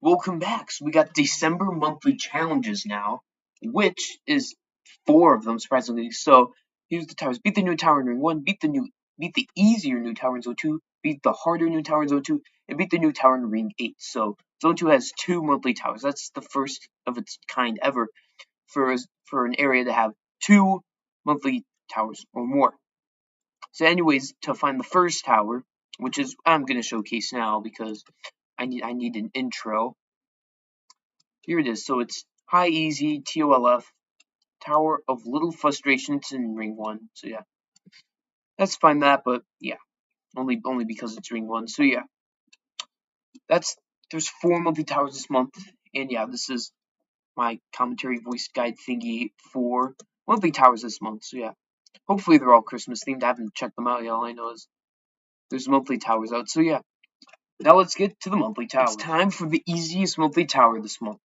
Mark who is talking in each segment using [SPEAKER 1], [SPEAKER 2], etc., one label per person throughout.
[SPEAKER 1] Welcome back. So we got December monthly challenges now, which is 4 of them, surprisingly. So here's the towers: beat the new tower in Ring 1, beat the easier new tower in Zone 2, beat the harder new tower in Zone 2, and beat the new tower in Ring 8. So Zone 2 has 2 monthly towers. That's the first of its kind ever for an area to have 2 monthly towers or more. So anyways, to find the first tower, which is I'm gonna showcase now because I need an intro. Here it is. So it's high easy TOLF Tower of Little Frustration. It's in Ring 1. So yeah, let's find that. But yeah, only because it's Ring 1. So yeah, there's 4 monthly towers this month, and yeah, this is my commentary voice guide thingy for monthly towers this month. So yeah, hopefully they're all Christmas themed. I haven't checked them out yet. All I know is there's monthly towers out. So yeah, now let's get to the monthly towers. It's time for the easiest monthly tower this month.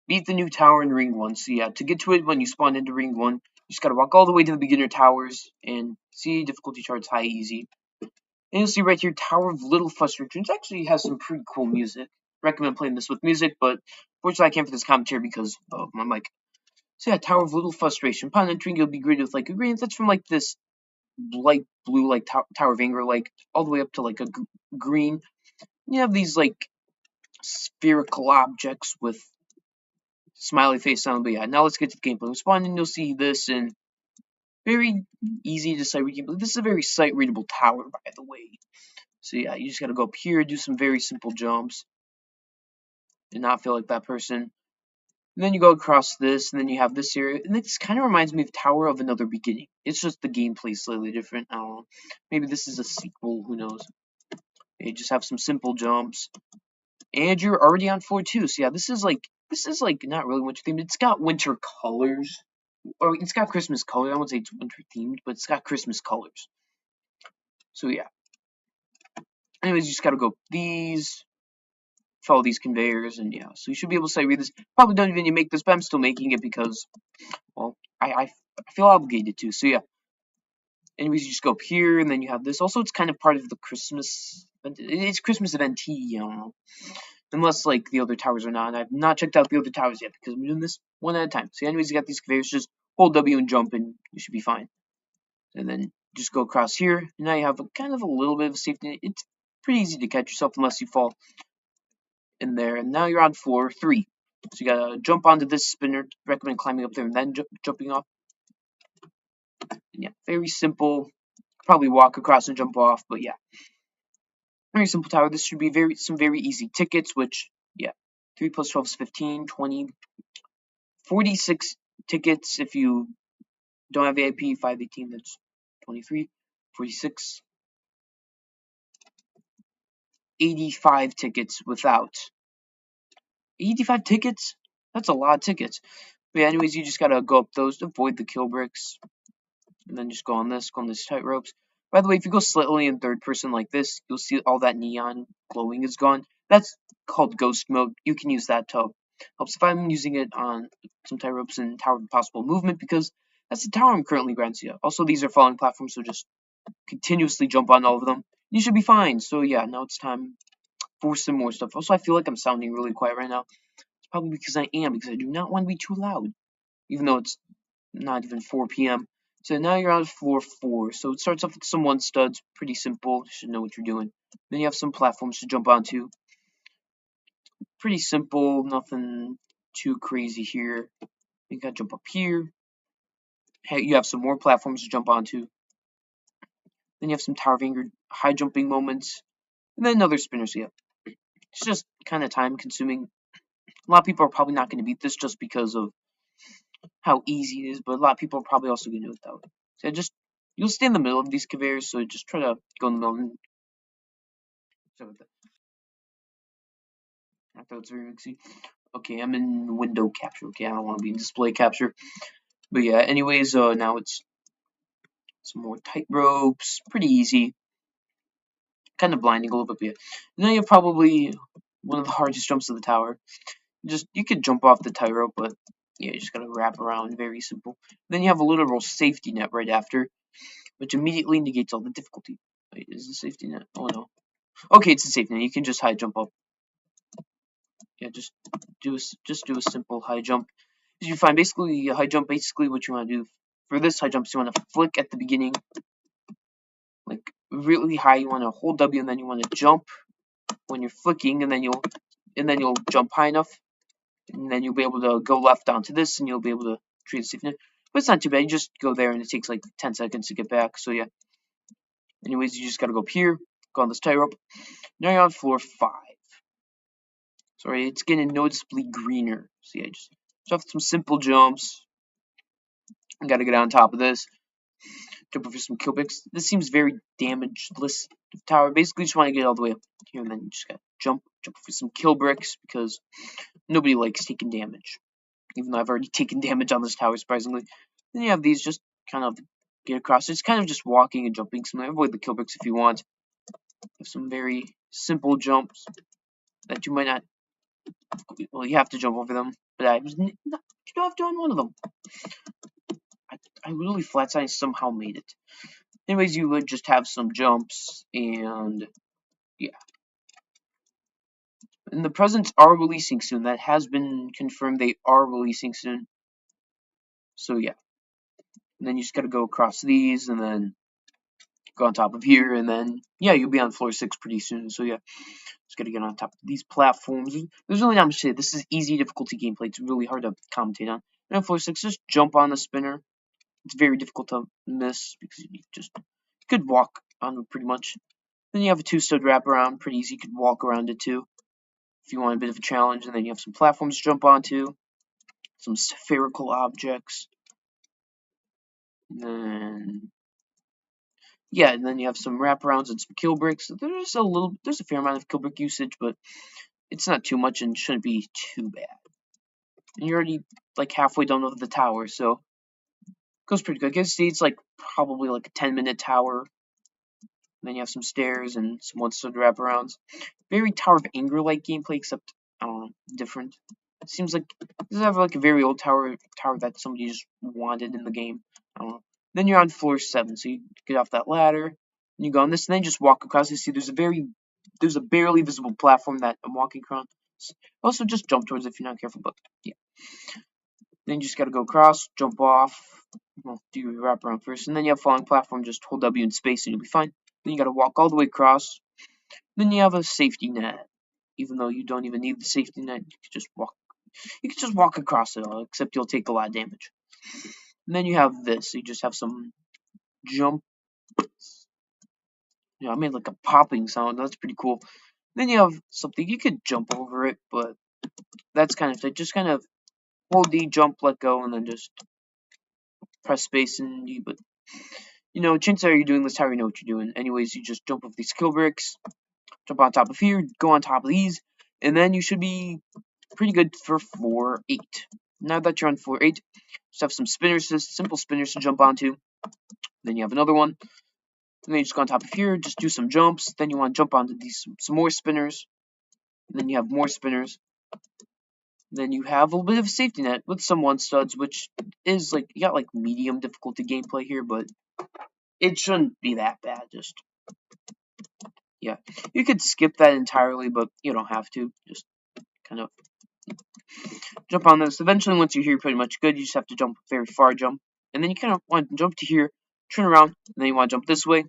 [SPEAKER 1] Beat the new tower in Ring 1. So yeah, to get to it when you spawn into Ring 1, you just gotta walk all the way to the beginner towers and see difficulty charts high easy. And you'll see right here, Tower of Little Frustration. It actually has some pretty cool music. Recommend playing this with music, but fortunately I can't for this commentary because of my mic. So yeah, Tower of Little Frustration. Upon entering, you'll be greeted with like a green. That's from like this light blue, like Tower of Anger, like all the way up to like a green. You have these like spherical objects with smiley face sound. But yeah, now let's get to the gameplay. When spawn in, you'll see this, and very easy to sight read gameplay. This is a very sight readable tower, by the way. So yeah, you just gotta go up here, do some very simple jumps, and not feel like that person. And then you go across this, and then you have this area, and this kind of reminds me of Tower of Another Beginning. It's just the gameplay slightly different. I don't know. Maybe this is a sequel. Who knows? You just have some simple jumps, and you're already on floor 2. So yeah, this is like not really winter themed. It's got winter colors, or it's got Christmas colors. I won't say it's winter themed, but it's got Christmas colors. So yeah. Anyways, you just gotta go these, follow these conveyors, and yeah. So you should be able to say read this. Probably don't even need to make this, but I'm still making it because, well, I feel obligated to. So yeah. Anyways, you just go up here, and then you have this. Also, it's kind of part of the Christmas. It's Christmas event, you know. Unless like the other towers are not. And I've not checked out the other towers yet because I'm doing this one at a time. So anyways, you got these conveyors. Just hold W and jump, and you should be fine. And then just go across here. And now you have kind of a little bit of a safety net. It's pretty easy to catch yourself unless you fall in there. And now you're on floor 3. So you gotta jump onto this spinner. Recommend climbing up there and then jumping off. And yeah, very simple. Probably walk across and jump off, but yeah. Very simple tower. This should be some very easy tickets, which, yeah. 3 plus 12 is 15, 20, 46 tickets if you don't have VIP, 518, that's 23, 46, 85 tickets without. 85 tickets? That's a lot of tickets. But yeah, anyways, you just gotta go up those to avoid the kill bricks. And then just go on these tight ropes. By the way, if you go slightly in third person like this, you'll see all that neon glowing is gone. That's called ghost mode. You can use that to help. If I'm using it on some tight ropes and Tower of Impossible Movement because that's the tower I'm currently grinding. Also, these are falling platforms, so just continuously jump on all of them. You should be fine. So yeah, now it's time for some more stuff. Also, I feel like I'm sounding really quiet right now. It's probably because I am, because I do not want to be too loud, even though it's not even 4 p.m. So now you're on floor 4. So it starts off with some 1 studs, pretty simple. You should know what you're doing. Then you have some platforms to jump onto. Pretty simple, nothing too crazy here. You gotta jump up here. Hey, you have some more platforms to jump onto. Then you have some Tower of Anger high jumping moments. And then another spinner. So yeah, it's just kind of time consuming. A lot of people are probably not going to beat this just because of how easy it is, but a lot of people are probably also going to do it that way. So just, you'll stay in the middle of these conveyors, so just try to go in the middle. I thought it was very mixy. Okay, I'm in window capture. Okay, I don't want to be in display capture. But yeah, anyways, now it's some more tight ropes. Pretty easy. Kind of blinding a little bit, but yeah. And then you have probably one of the hardest jumps of the tower. You could jump off the tightrope, but yeah, you just gotta wrap around. Very simple. Then you have a literal safety net right after, which immediately negates all the difficulty. Wait, is the safety net? Oh no. Okay, it's a safety net. You can just high jump up. yeah, just do a simple high jump. As you find, basically a high jump. Basically, what you want to do for this high jump is you want to flick at the beginning, like really high. You want to hold W, and then you want to jump when you're flicking, and then you'll jump high enough, and then you'll be able to go left onto this, and you'll be able to treat it safely. But it's not too bad. You just go there, and it takes like 10 seconds to get back. So yeah. Anyways, you just gotta go up here, go on this tightrope. Now you're on floor 5. Sorry, it's getting noticeably greener. So yeah, just have some simple jumps. I gotta get on top of this. Jump over some kill bricks. This seems very damageless tower. Basically, you just want to get all the way up here, and then you just gotta jump over some kill bricks because nobody likes taking damage. Even though I've already taken damage on this tower, surprisingly. Then you have these just kind of get across. It's kind of just walking and jumping. So avoid the kill bricks if you want. Have some very simple jumps that you might not. Well, you have to jump over them, but I was not sure of doing one of them. I really flat side somehow made it. Anyways, you would just have some jumps, and yeah. And the presents are releasing soon. That has been confirmed. They are releasing soon. So yeah. And then you just gotta go across these, and then go on top of here, and then yeah, you'll be on floor 6 pretty soon. So yeah, just gotta get on top of these platforms. There's really not much to say. This is easy difficulty gameplay. It's really hard to commentate on. And on floor 6, just jump on the spinner. It's very difficult to miss because you could walk on it pretty much. Then you have a 2-stud wraparound, pretty easy. You could walk around it too if you want a bit of a challenge. And then you have some platforms to jump onto, some spherical objects. And then yeah, and then you have some wraparounds and some kill bricks. There's a fair amount of kill brick usage, but it's not too much and shouldn't be too bad. And you're already like halfway done with the tower, so it goes pretty good. I guess it's like probably like a 10-minute tower. And then you have some stairs and some 1-stud wraparounds. Very Tower of Anger-like gameplay, except I don't know, different. It seems like this is like a very old tower that somebody just wanted in the game. I don't know. Then you're on floor 7, so you get off that ladder, and you go on this, and then just walk across. You see there's a barely visible platform that I'm walking across. Also, just jump towards it if you're not careful, but yeah. Then you just gotta go across, jump off. Well, do your wraparound first, and then you have falling platform. Just hold W in space, and you'll be fine. Then you gotta walk all the way across. Then you have a safety net. Even though you don't even need the safety net, you could just walk. You could just walk across it all, except you'll take a lot of damage. And then you have this. So you just have some jump. Yeah, I made like a popping sound. That's pretty cool. Then you have something you could jump over it, but that's kind of just kind of hold D, jump, let go, and then just press space and D. But chances are you're doing this how you know what you're doing. Anyways, you just jump over these kill bricks, jump on top of here, go on top of these, and then you should be pretty good for floor 8. Now that you're on floor 8, just have some spinners, simple spinners to jump onto. Then you have another one. And then you just go on top of here, just do some jumps. Then you want to jump onto these some more spinners. And then you have more spinners. Then you have a little bit of a safety net with some 1-studs, which is like, you got like medium difficulty gameplay here, but it shouldn't be that bad. Just, yeah. You could skip that entirely, but you don't have to. Just kind of jump on this. Eventually, once you're here pretty much good, you just have to jump a very far jump. And then you kind of want to jump to here, turn around, and then you want to jump this way.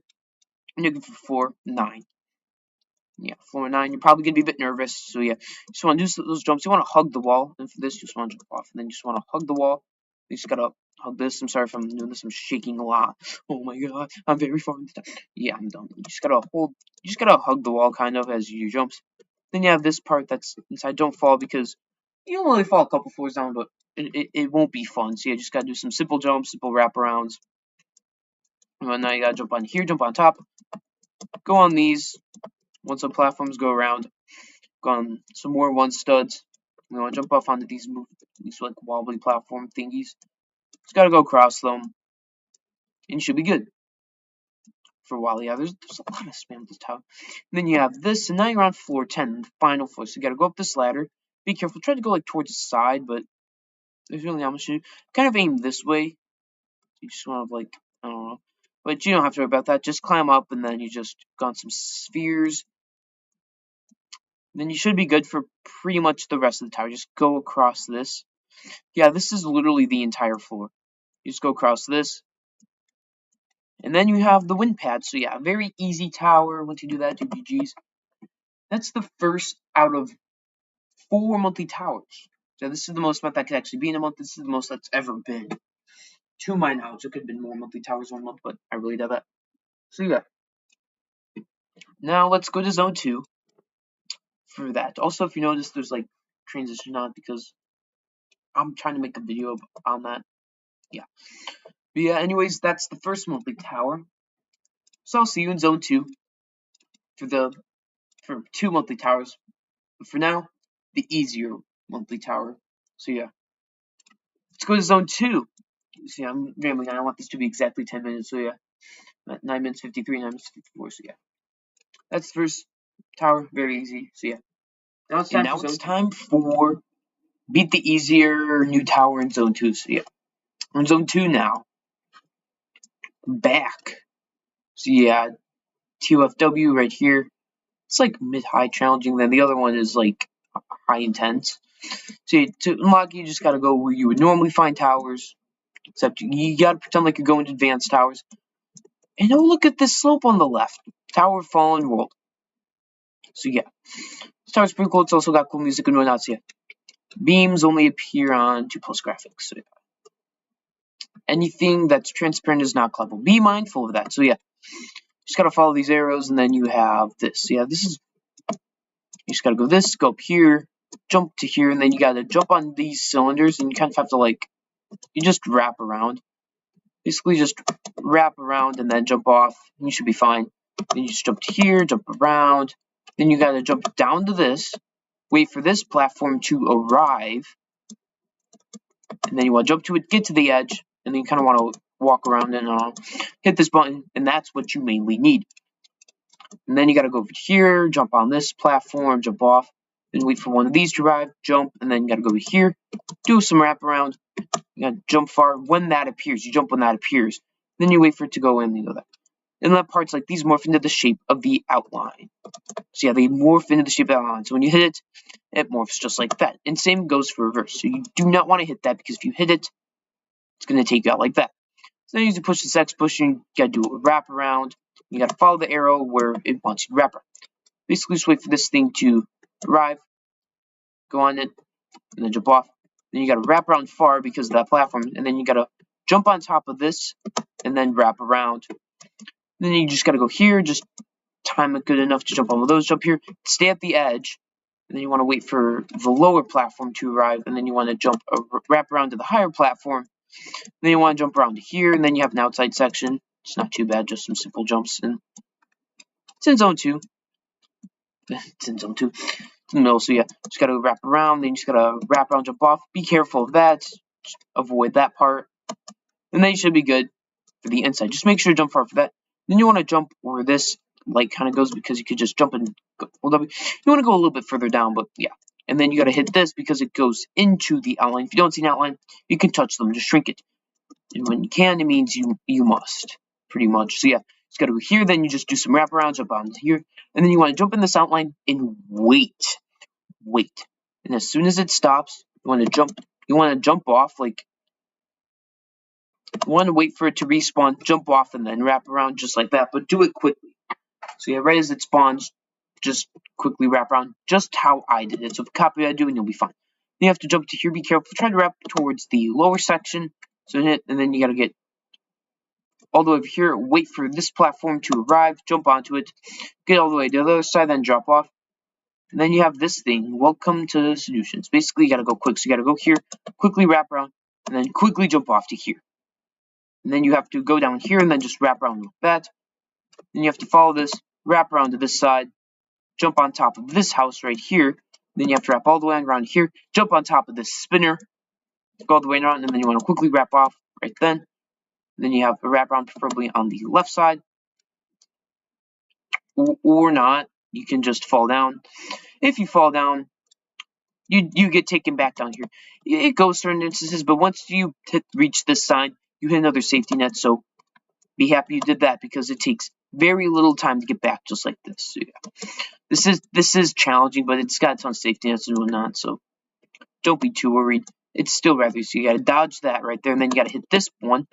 [SPEAKER 1] And you're good for floor 9. Yeah, floor 9, you're probably going to be a bit nervous. So yeah, you just want to do those jumps. You want to hug the wall. And for this, you just want to jump off. And then you just want to hug the wall. You just got to hug this. I'm sorry if I'm doing this. I'm shaking a lot. Oh my god, I'm very far into that. Yeah, I'm done. You just got to hug the wall kind of as you do jumps. Then you have this part that's inside. Don't fall because you'll only fall a couple floors down, but it won't be fun. So you just got to do some simple jumps, simple wraparounds. And now you got to jump on here, jump on top. Go on these. Once the platforms go around, go on some more 1-studs. We want to jump off onto these like wobbly platform thingies. Just got to go across them. And you should be good. For a while, yeah, there's a lot of spam with this tower. And then you have this, and now you're on floor 10, the final floor. So you gotta go up this ladder. Be careful, try to go like towards the side, but there's really not much to do. Kind of aim this way. You just want to like, I don't know. But you don't have to worry about that. Just climb up, and then you just got some spheres. Then you should be good for pretty much the rest of the tower. Just go across this. Yeah, this is literally the entire floor. You just go across this. And then you have the wind pad. So yeah, very easy tower. Once you do that, do GG's. That's the first out of 4 monthly towers. So this is the most month that could actually be in a month. This is the most that's ever been. To my knowledge, it could have been more monthly towers 1 month, but I really doubt that. So yeah. Now let's go to zone 2 for that. Also, if you notice, there's like transition on because I'm trying to make a video on that. Yeah. But yeah, anyways, that's the first monthly tower. So I'll see you in zone 2 for 2 monthly towers. But for now, the easier monthly tower. So yeah. Let's go to zone 2. See, I'm rambling. I want this to be exactly 10 minutes. So yeah. 9 minutes 53, 9 minutes 54. So yeah. That's the first tower. Very easy. So yeah. Now it's time for beat the easier new tower in zone 2. So yeah. We're in zone 2 now. Back. So yeah. TOFW right here. It's like mid-high challenging. Then the other one is like high intense. So to unlock, you just gotta go where you would normally find towers. Except you gotta pretend like you're going to advanced towers. And oh, look at this slope on the left. Tower of Fallen World. So yeah. This tower's pretty cool. It's also got cool music and whatnot. So yeah. Beams only appear on 2+ graphics. So yeah. Anything that's transparent is not climbable. Be mindful of that. So yeah. Just gotta follow these arrows and then you have this. Yeah, this is you just gotta go this, go up here, jump to here, and then you gotta jump on these cylinders and you kind of have to like you just wrap around. Basically just wrap around and then jump off, and you should be fine. Then you just jump to here, jump around. Then you gotta jump down to this, wait for this platform to arrive, and then you wanna jump to it, get to the edge, and then you kinda wanna walk around and hit this button, and that's what you mainly need. And then you gotta go over here, jump on this platform, jump off, then wait for one of these to arrive, jump, and then you gotta go over here, do some wraparound. You gotta jump far when that appears. You jump when that appears. Then you wait for it to go in and you go that. And that part's like these morph into the shape of the outline. So yeah, they morph into the shape of the outline. So when you hit it, it morphs just like that. And same goes for reverse. So you do not want to hit that because if you hit it, it's going to take you out like that. So then you just push this X push and you got to do a wrap around. You got to follow the arrow where it wants you to wrap around. Basically just wait for this thing to arrive, go on it, and then jump off. Then you got to wrap around far because of that platform. And then you got to jump on top of this and then wrap around. Then you just got to go here, just time it good enough to jump on those, jump here, stay at the edge, and then you want to wait for the lower platform to arrive, and then you want to jump, wrap around to the higher platform, then you want to jump around to here, and then you have an outside section. It's not too bad, just some simple jumps, and it's in zone 2. It's in zone 2. It's in the middle, so yeah, just gotta wrap around, then you just gotta wrap around, jump off. Be careful of that, just avoid that part, and then you should be good for the inside. Just make sure to jump far for that. Then you want to jump where this light kind of goes because you could just jump and go. Well, you want to go a little bit further down, but yeah. And then you got to hit this because it goes into the outline. If you don't see an outline, you can touch them, just shrink it. And when you can, it means you must, pretty much. So yeah, just got to go here, then you just do some wraparound, jump on here, and then you want to jump in this outline and wait. And as soon as it stops, you want to jump off, like, you want to wait for it to respawn, jump off, and then wrap around just like that, but do it quickly. So yeah, right as it spawns, just quickly wrap around, just how I did it. So copy what I do and you'll be fine. Then you have to jump to here, be careful, try to wrap towards the lower section, so hit, and then you gotta get all the way over here, wait for this platform to arrive, jump onto it, get all the way to the other side, then drop off. And then you have this thing, welcome to solutions. Basically, you gotta go quick, so you gotta go here, quickly wrap around, and then quickly jump off to here. And then you have to go down here and then just wrap around like that. Then you have to follow this, wrap around to this side, jump on top of this house right here. Then you have to wrap all the way around here, jump on top of this spinner, go all the way around, and then you want to quickly wrap off right then. And then you have a wrap around preferably on the left side, or not. You can just fall down. If you fall down, you get taken back down here. It goes certain instances, but once you reach this side, you hit another safety net, so be happy you did that because it takes very little time to get back, just like this. So yeah, this is challenging, but it's got a ton of safety nets and whatnot, so don't be too worried. It's still rather easy. You gotta dodge that right there, and then you gotta hit this one,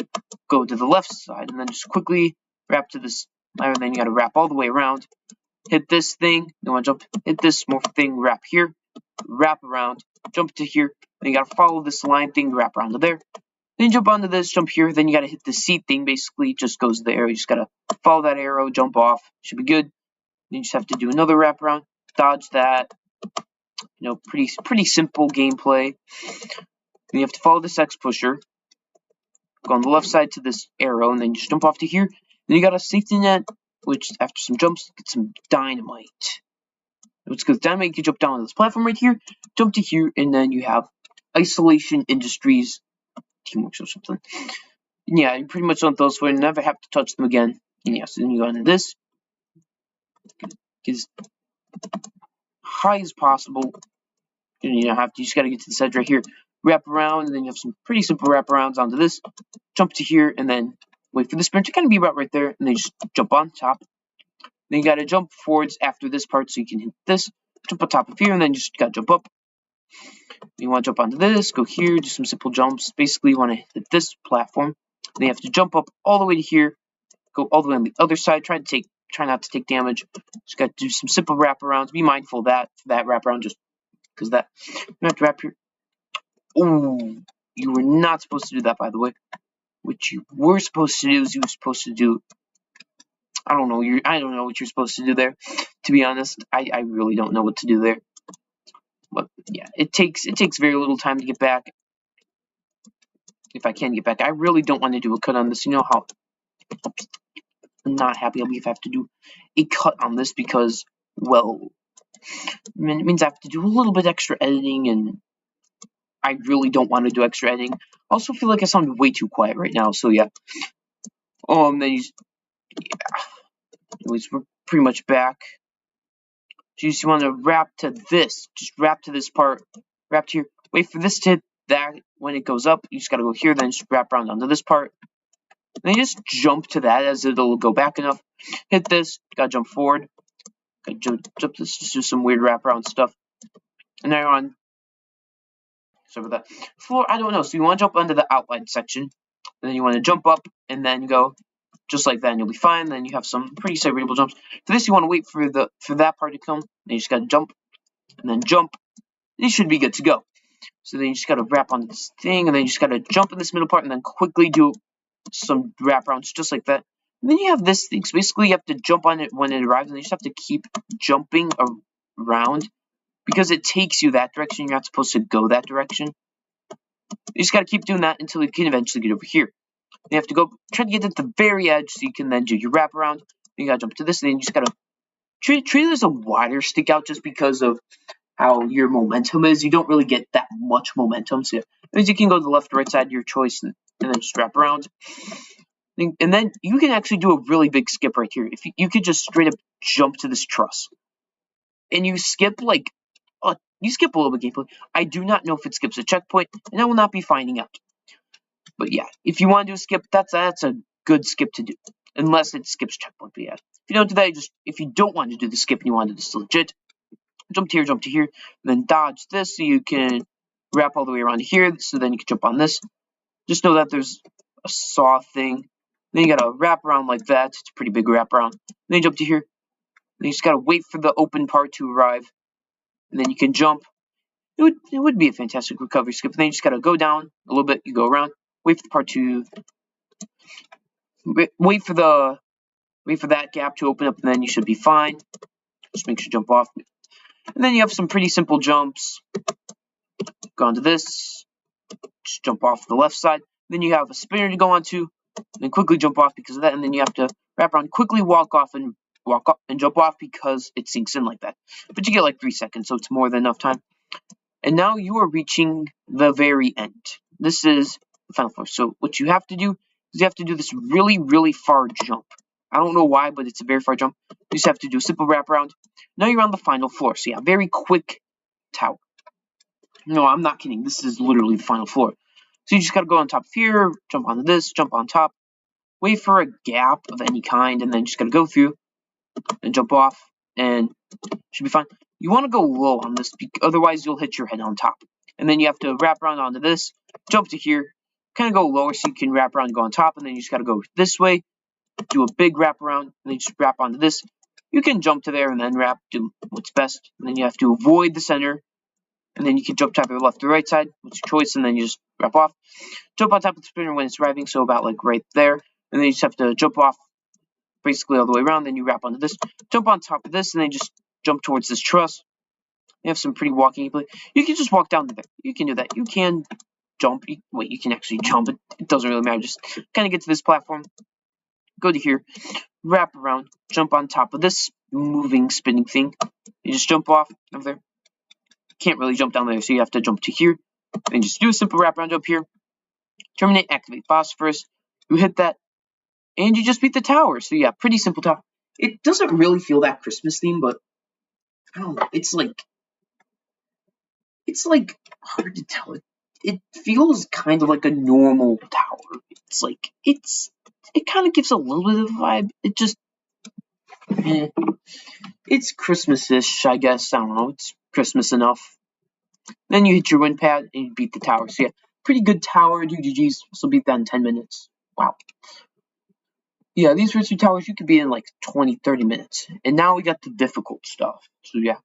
[SPEAKER 1] go to the left side, and then just quickly wrap to this, and then you gotta wrap all the way around. Hit this thing, you wanna jump, hit this more thing, wrap here, wrap around, jump to here, then you gotta follow this line thing, wrap around to there. Then jump onto this, jump here, then you gotta hit the seat thing, basically just goes there. You just gotta follow that arrow, jump off, should be good. Then you just have to do another wrap around, dodge that. You know, pretty simple gameplay. Then you have to follow this X pusher, go on the left side to this arrow, and then just jump off to here. Then you got a safety net, which after some jumps, get some dynamite. Which goes dynamite, you can jump down on this platform right here, jump to here, and then you have Isolation Industries Teamworks or something. And yeah, you pretty much want those for you, never have to touch them again. And yeah, so then you go into this, get as high as possible. And you have to, you just gotta get to this edge right here, wrap around, and then you have some pretty simple wraparounds onto this, jump to here, and then wait for the sprint to kind of be about right there, and then just jump on top. Then you gotta jump forwards after this part so you can hit this, jump on top of here, and then you just gotta jump up. You wanna jump onto this, go here, do some simple jumps. Basically, you wanna hit this platform. Then you have to jump up all the way to here, go all the way on the other side, try not to take damage. Just gotta do some simple wraparounds. Be mindful of that wraparound, just because that you have to wrap here. Oh, you were not supposed to do that, by the way. What you were supposed to do is you were supposed to do, I don't know what you're supposed to do there. To be honest, I really don't know what to do there. But yeah, it takes very little time to get back. If I can get back, I really don't want to do a cut on this. You know how I'm not happy I'll be if I have to do a cut on this because, well, it means I have to do a little bit extra editing, and I really don't want to do extra editing. I also feel like I sound way too quiet right now, so yeah. Then you, anyways, we're pretty much back. So you just want to wrap to this. Just wrap to this part. Wrap to here. Wait for this to hit that. When it goes up, you just gotta go here, then just wrap around onto this part. Then you just jump to that as it'll go back enough. Hit this. Gotta jump forward. Gotta jump this. Just do some weird wraparound stuff. And now you're on. Sorry about that. Floor, I don't know. So you want to jump onto the outline section. And then you want to jump up and then go just like that, and you'll be fine. Then you have some pretty separable jumps. For this, you want to wait for that part to come. Then you just gotta jump, and then jump. And you should be good to go. So then you just gotta wrap on this thing, and then you just gotta jump in this middle part, and then quickly do some wraparounds just like that. And then you have this thing. So basically, you have to jump on it when it arrives, and you just have to keep jumping around because it takes you that direction. You're not supposed to go that direction. You just gotta keep doing that until you can eventually get over here. You have to go try to get at the very edge so you can then do your wraparound. Then you gotta jump to this, and then you just gotta treat it as a wider stick out just because of how your momentum is. You don't really get that much momentum, so yeah. You can go to the left or right side, your choice, and then just wrap around. And then you can actually do a really big skip right here. If you could just straight up jump to this truss, and you skip like you skip a little bit gameplay. I do not know if it skips a checkpoint, and I will not be finding out. But yeah, if you want to do a skip, that's a good skip to do, unless it skips checkpoint. But yeah, if you don't do that, if you don't want to do the skip and you want to do this legit, jump to here, and then dodge this so you can wrap all the way around to here, so then you can jump on this. Just know that there's a saw thing. Then you gotta wrap around like that. It's a pretty big wrap around. Then you jump to here. Then you just gotta wait for the open part to arrive, and then you can jump. It would be a fantastic recovery skip. Then you just gotta go down a little bit. You go around. Wait for the part to wait for that gap to open up, and then you should be fine. Just make sure you jump off. And then you have some pretty simple jumps. Go onto this. Just jump off the left side. Then you have a spinner to go onto. Then quickly jump off because of that. And then you have to wrap around, quickly walk off and jump off because it sinks in like that. But you get like 3 seconds, so it's more than enough time. And now you are reaching the very end. This is the final floor. So what you have to do is you have to do this really, really far jump. I don't know why, but it's a very far jump. You just have to do a simple wraparound. Now you're on the final floor. So yeah, very quick tower. No, I'm not kidding. This is literally the final floor. So you just gotta go on top of here, jump onto this, jump on top. wait for a gap of any kind, and then just gotta go through and jump off, and should be fine. You want to go low on this, otherwise you'll hit your head on top. And then you have to wrap around onto this, jump to here, kind of go lower so you can wrap around and go on top, and then you just gotta go this way, do a big wrap around, and then just wrap onto this. You can jump to there and then wrap, do what's best, and then you have to avoid the center, and then you can jump to either left or right side, what's your choice, and then you just wrap off. Jump on top of the spinner when it's arriving, so about like right there, and then you just have to jump off basically all the way around, then you wrap onto this, jump on top of this, and then just jump towards this truss. You have some pretty walking ability. You can just walk down there. You can do that. You can jump. Wait, you can actually jump. It doesn't really matter. Just kind of get to this platform, go to here, wrap around, jump on top of this moving, spinning thing. You just jump off over there. Can't really jump down there, so you have to jump to here. And just do a simple wrap around jump here. Terminate, activate phosphorus. You hit that, and you just beat the tower. So yeah, pretty simple tower. It doesn't really feel that Christmas theme, but I don't know. It's like hard to tell. It feels kind of like a normal tower. It kind of gives a little bit of a vibe. It just it's Christmas-ish, I guess. I don't know. It's Christmas enough. Then you hit your wind pad and you beat the tower. So yeah, pretty good tower. Do GG's. So beat that in 10 minutes. Wow. Yeah, these first two towers you could beat in like 20, 30 minutes. And now we got the difficult stuff. So yeah.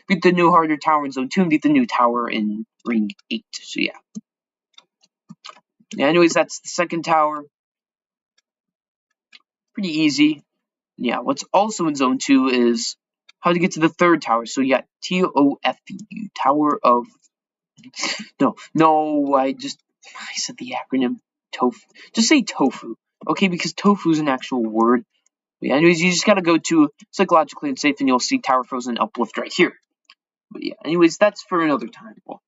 [SPEAKER 1] Beat the new harder tower in Zone 2 and beat the new tower in Ring 8. So yeah. Yeah, anyways, that's the second tower. Pretty easy. Yeah, what's also in Zone 2 is how to get to the third tower. So you got TOFU, Tower of... No, I said the acronym TOFU. Just say tofu, okay, because tofu is an actual word. But yeah, anyways, you just gotta go to Psychologically Unsafe and you'll see Tower of Frozen Uplift right here. But yeah, anyways, that's for another time. Well,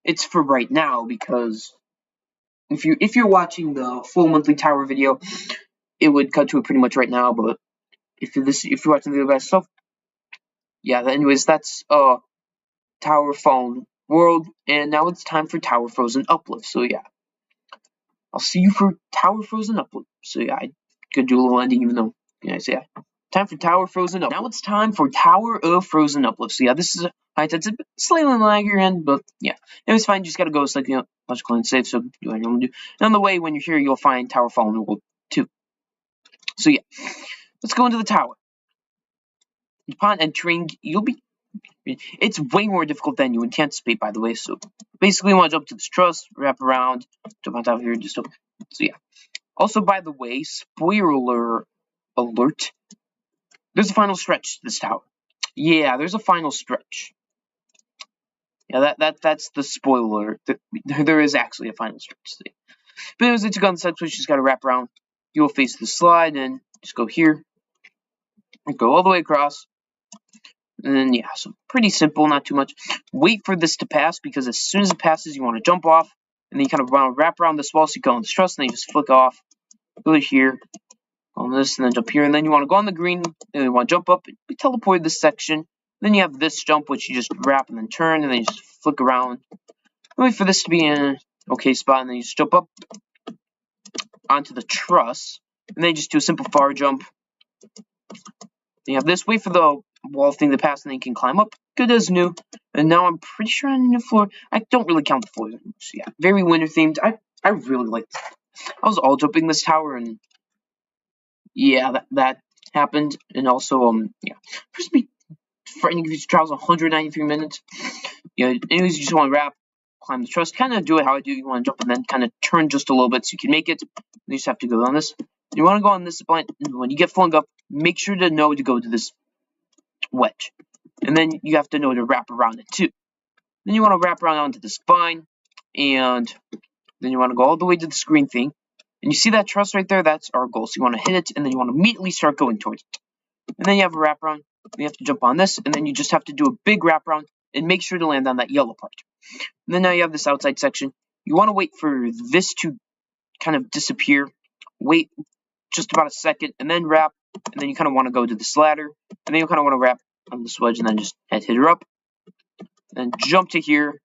[SPEAKER 1] it's for right now because if you're watching the full monthly tower video, it would cut to it pretty much right now, but if you're watching the other stuff, yeah. Anyways, that's Tower Fallen World, and now it's time for Tower Frozen Uplift. So yeah, I'll see you for Tower Frozen Uplift. So yeah, I could do a little ending, even though so yeah, time for Tower Frozen Uplift. Now it's time for Tower of Frozen Uplift. So yeah, this is it's a bit slightly on the lagger end, but yeah, it was fine. You just gotta go logically and safe. So do what you want to do. And on the way, when you're here, you'll find Tower Fallen World 2. So yeah, let's go into the tower. Upon entering, it's way more difficult than you anticipate, by the way. So basically, you want to jump to this truss, wrap around, jump on top of here, so yeah. Also, by the way, spoiler alert, there's a final stretch to this tower. Yeah, there's a final stretch. Yeah, that's the spoiler alert. There is actually a final stretch. But anyways, it's a gun set, so you just gotta wrap around. You'll face the slide and just go here. And go all the way across. And then, yeah, so pretty simple, not too much. Wait for this to pass, because as soon as it passes, you want to jump off, and then you kind of want to wrap around this wall, so you go on this truss, and then you just flick off, go to here, on this, and then jump here, and then you want to go on the green, and you want to jump up, we teleported this section, then you have this jump, which you just wrap and then turn, and then you just flick around, wait for this to be in an okay spot, and then you just jump up onto the truss, and then you just do a simple far jump. Then you have this, wait for the wall thing to pass, and then you can climb up. Good as new. And now I'm pretty sure I'm on the floor. I don't really count the floors anymore. So yeah, very winter themed. I really like this. I was all jumping this tower, and yeah, that happened. And also, yeah, supposed to be frightening if you travels 193 minutes. Yeah, anyways, you just want to wrap, climb the truss, kind of do it how I do. You want to jump and then kind of turn just a little bit so you can make it. You just have to go on this. You want to go on this blind. When you get flung up, make sure to know to go to this wedge. And then you have to know to wrap around it too. Then you want to wrap around onto this vine, and then you want to go all the way to the green thing. And you see that truss right there? That's our goal. So you want to hit it, and then you want to immediately start going towards it. And then you have a wraparound. You have to jump on this, and then you just have to do a big wraparound and make sure to land on that yellow part. And then now you have this outside section. You want to wait for this to kind of disappear. Wait just about a second, and then wrap. And then you kind of want to go to this ladder, and then you kind of want to wrap on this wedge, and then just hit her up. Then jump to here,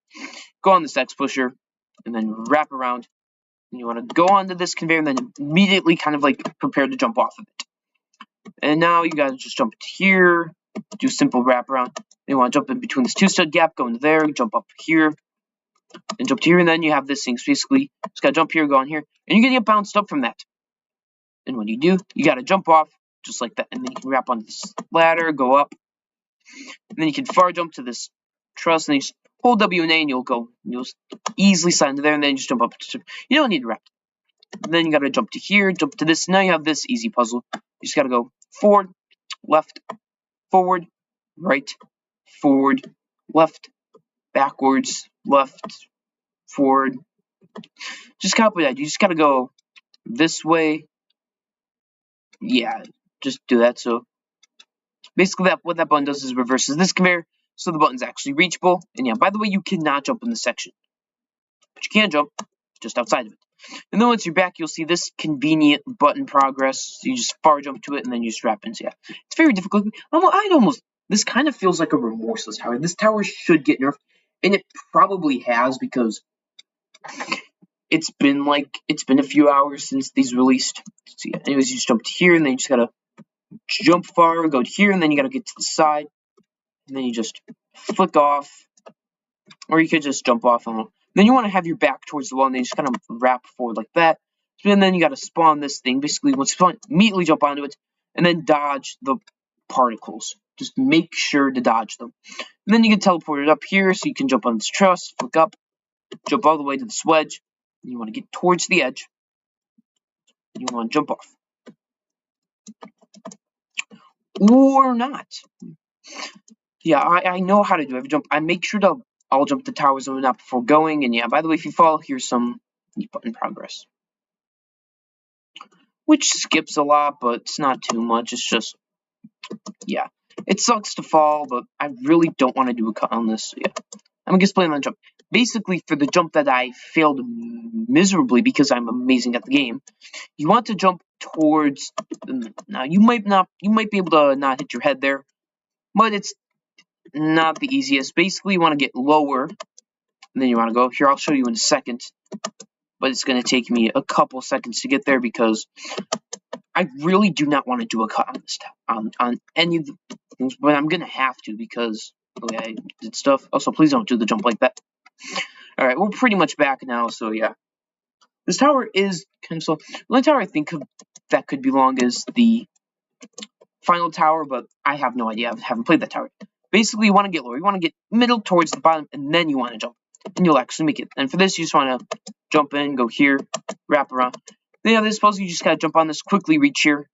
[SPEAKER 1] go on this X pusher, and then wrap around. And you want to go onto this conveyor and then immediately kind of like prepare to jump off of it. And now you gotta just jump here, do a simple wraparound. Then you want to jump in between this 2 stud gap, go into there, jump up here, and jump to here, and then you have this thing. So basically, just gotta jump here, go on here, and you're gonna get bounced up from that. And when you do, you gotta jump off just like that, and then you can wrap onto this ladder, go up, and then you can far jump to this truss, and then you just hold W and A, and you'll easily slide into there, and then you just jump up. You don't need to wrap. And then you gotta jump to here, jump to this. Now you have this easy puzzle. You just gotta go forward, left, forward, right, forward, left, backwards, left, forward. Just copy that. You just gotta go this way. Yeah, just do that. So basically, what that button does is reverses this conveyor, so the button's actually reachable. And yeah, by the way, you cannot jump in this section, but you can jump just outside of it. And then once you're back, you'll see this convenient button progress. You just far jump to it, and then you just wrap into it. Yeah, it's very difficult. This kind of feels like a remorseless tower. This tower should get nerfed, and it probably has because it's been a few hours since these released. So yeah, anyways, you just jump to here, and then you just gotta jump far, go to here, and then you gotta get to the side, and then you just flick off, or you could just jump off. Then you want to have your back towards the wall, and then you just kind of wrap forward like that. And then you gotta spawn this thing. Basically, once you spawn, immediately jump onto it, and then dodge the particles. Just make sure to dodge them. And then you can teleport it up here, so you can jump on this truss, flick up, jump all the way to this wedge. You want to get towards the edge. You want to jump off. Or not. Yeah, I know how to do every jump. I make sure to all jump the tower zone up before going. And yeah, by the way, if you fall, here's some button progress. Which skips a lot, but it's not too much. It's just, yeah. It sucks to fall, but I really don't want to do a cut on this. So yeah, I'm going to explain on the jump. Basically, for the jump that I failed miserably because I'm amazing at the game, you want to jump towards. Now you might be able to not hit your head there, but it's not the easiest. Basically, you want to get lower, and then you want to go here. I'll show you in a second, but it's going to take me a couple seconds to get there because I really do not want to do a cut on this on any of the things, but I'm gonna have to because the way I did stuff. Also, please don't do the jump like that. All right, we're pretty much back now, so yeah. This tower is kind of slow. The only tower I think of that could be long is the final tower, but I have no idea. I haven't played that tower. Basically, you want to get lower. You want to get middle towards the bottom, and then you want to jump, and you'll actually make it. And for this, you just want to jump in, go here, wrap around. Then you have this puzzle. You just gotta jump on this, quickly reach here,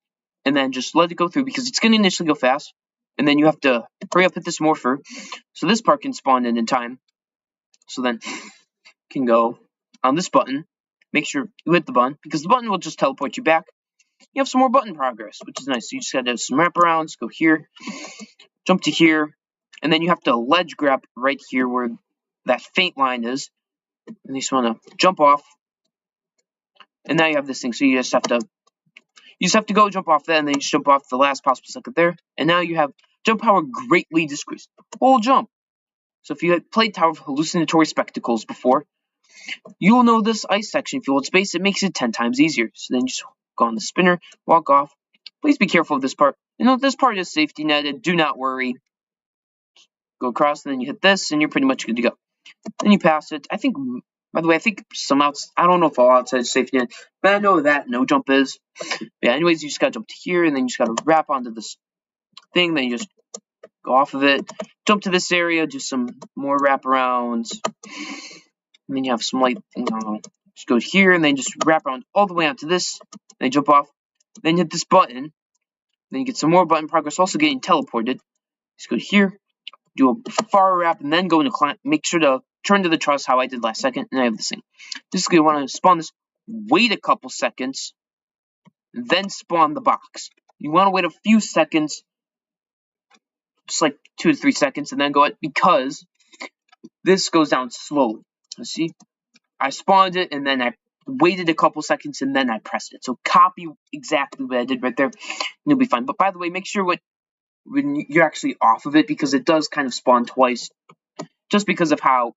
[SPEAKER 1] and then just let it go through because it's gonna initially go fast, and then you have to hurry up, hit this morpher, so this part can spawn in time. So then you can go on this button. Make sure you hit the button because the button will just teleport you back. You have some more button progress, which is nice. So you just gotta do some wraparounds. Go here, jump to here, and then you have to ledge grab right here where that faint line is, and you just want to jump off. And now you have this thing, so you just have to go jump off that, and then you just jump off the last possible second there. And now you have jump power greatly decreased. Whole jump. So if you had played Tower of Hallucinatory Spectacles before, you will know this ice section. If you hold space, it makes it 10 times easier. So then you just go on the spinner, walk off. Please be careful of this part. You know, this part is safety netted. Do not worry. Go across, and then you hit this, and you're pretty much good to go. Then you pass it. By the way, I think I don't know if all outside is safety net, but I know that no jump is. Yeah, anyways, you just gotta jump to here, and then you just gotta wrap onto this thing, then you just go off of it, jump to this area, do some more wraparounds, and then you have some light thing. Just go here, and then just wrap around all the way onto this, then jump off, then hit this button, then you get some more button progress, also getting teleported. Just go here, do a far wrap, and then go into climb. Make sure to turn to the truss how I did last second, and I have this thing. Basically, you want to spawn this, wait a couple seconds, then spawn the box. You want to wait a few seconds, just like 2 to 3 seconds, and then go it because this goes down slowly. Let's see, I spawned it, and then I waited a couple seconds, and then I pressed it. So copy exactly what I did right there, and you'll be fine. But by the way, make sure when you're actually off of it because it does kind of spawn twice, just because of how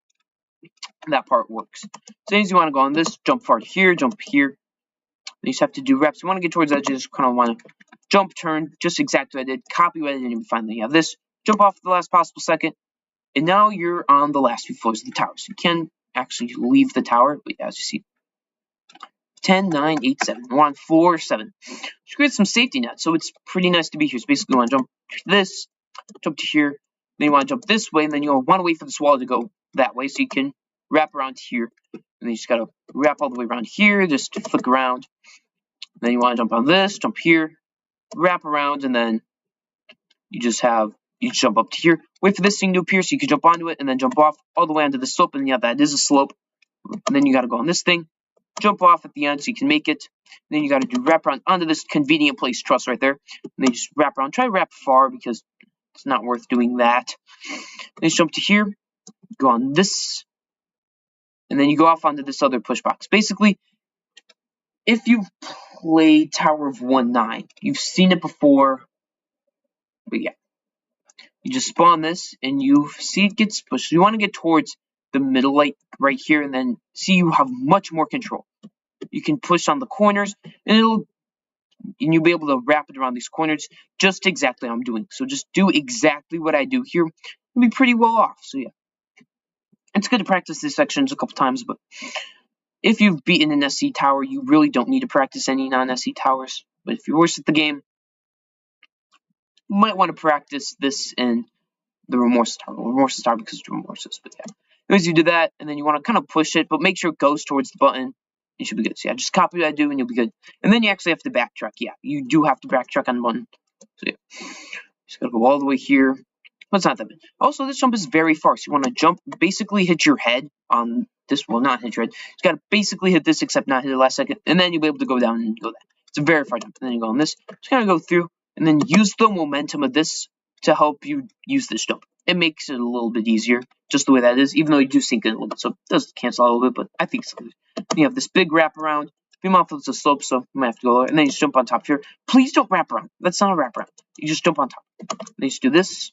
[SPEAKER 1] that part works. So as you want to go on this, jump far here, jump here. You just have to do reps. You want to get towards the edges, kind of want to jump, turn, just exactly what I did, copy what I did, and finally you have this, jump off at the last possible second, and now you're on the last few floors of the tower. So you can actually leave the tower, but yeah, as you see, 10, 9, 8, 7. We're on floor 7. Just create some safety nets, so it's pretty nice to be here. So basically you want to jump to this, jump to here, then you want to jump this way, and then you'll want to wait for this wall to go that way, so you can wrap around here. And then you just got to wrap all the way around here, just to flick around. And then you want to jump on this, jump here, wrap around, and then you jump up to here, wait for this thing to appear so you can jump onto it, and then jump off all the way onto the slope, and yeah, that is a slope. And then you got to go on this thing, jump off at the end so you can make it. And then you got to do wrap around onto this convenient place truss right there. And then you just wrap around. Try to wrap far because it's not worth doing that. Then you jump to here, go on this, and then you go off onto this other push box. Basically, if you've played Tower of 1-9, you've seen it before, but yeah. You just spawn this, and you see it gets pushed. So you want to get towards the middle, like right here, and then see you have much more control. You can push on the corners, and you'll be able to wrap it around these corners just exactly how I'm doing. So just do exactly what I do here. You'll be pretty well off. So yeah, it's good to practice these sections a couple times, but if you've beaten an SC tower, you really don't need to practice any non-SC towers. But if you're worse at the game, you might want to practice this in the Remorse Tower because it's Remorses, but yeah. Anyways, you do that, and then you want to kind of push it, but make sure it goes towards the button. You should be good. So yeah, just copy what I do, and you'll be good. And then you actually have to backtrack. Yeah, you do have to backtrack on the button. So yeah, just gotta go all the way here. But it's not that bad. Also, this jump is very far. So you want to jump, basically hit your head on this. Well, not hit your head. You gotta basically hit this, except not hit it last second, and then you'll be able to go down and go that. It's a very far jump. And then you go on this. Just kind of go through, and then use the momentum of this to help you use this jump. It makes it a little bit easier, just the way that is, even though you do sink it a little bit, so it does cancel out a little bit, but I think it's good. You have this big wrap around. Beam off of the slope, so you might have to go lower, and then you just jump on top here. Please don't wrap around. That's not a wrap around. You just jump on top. Then you just do this,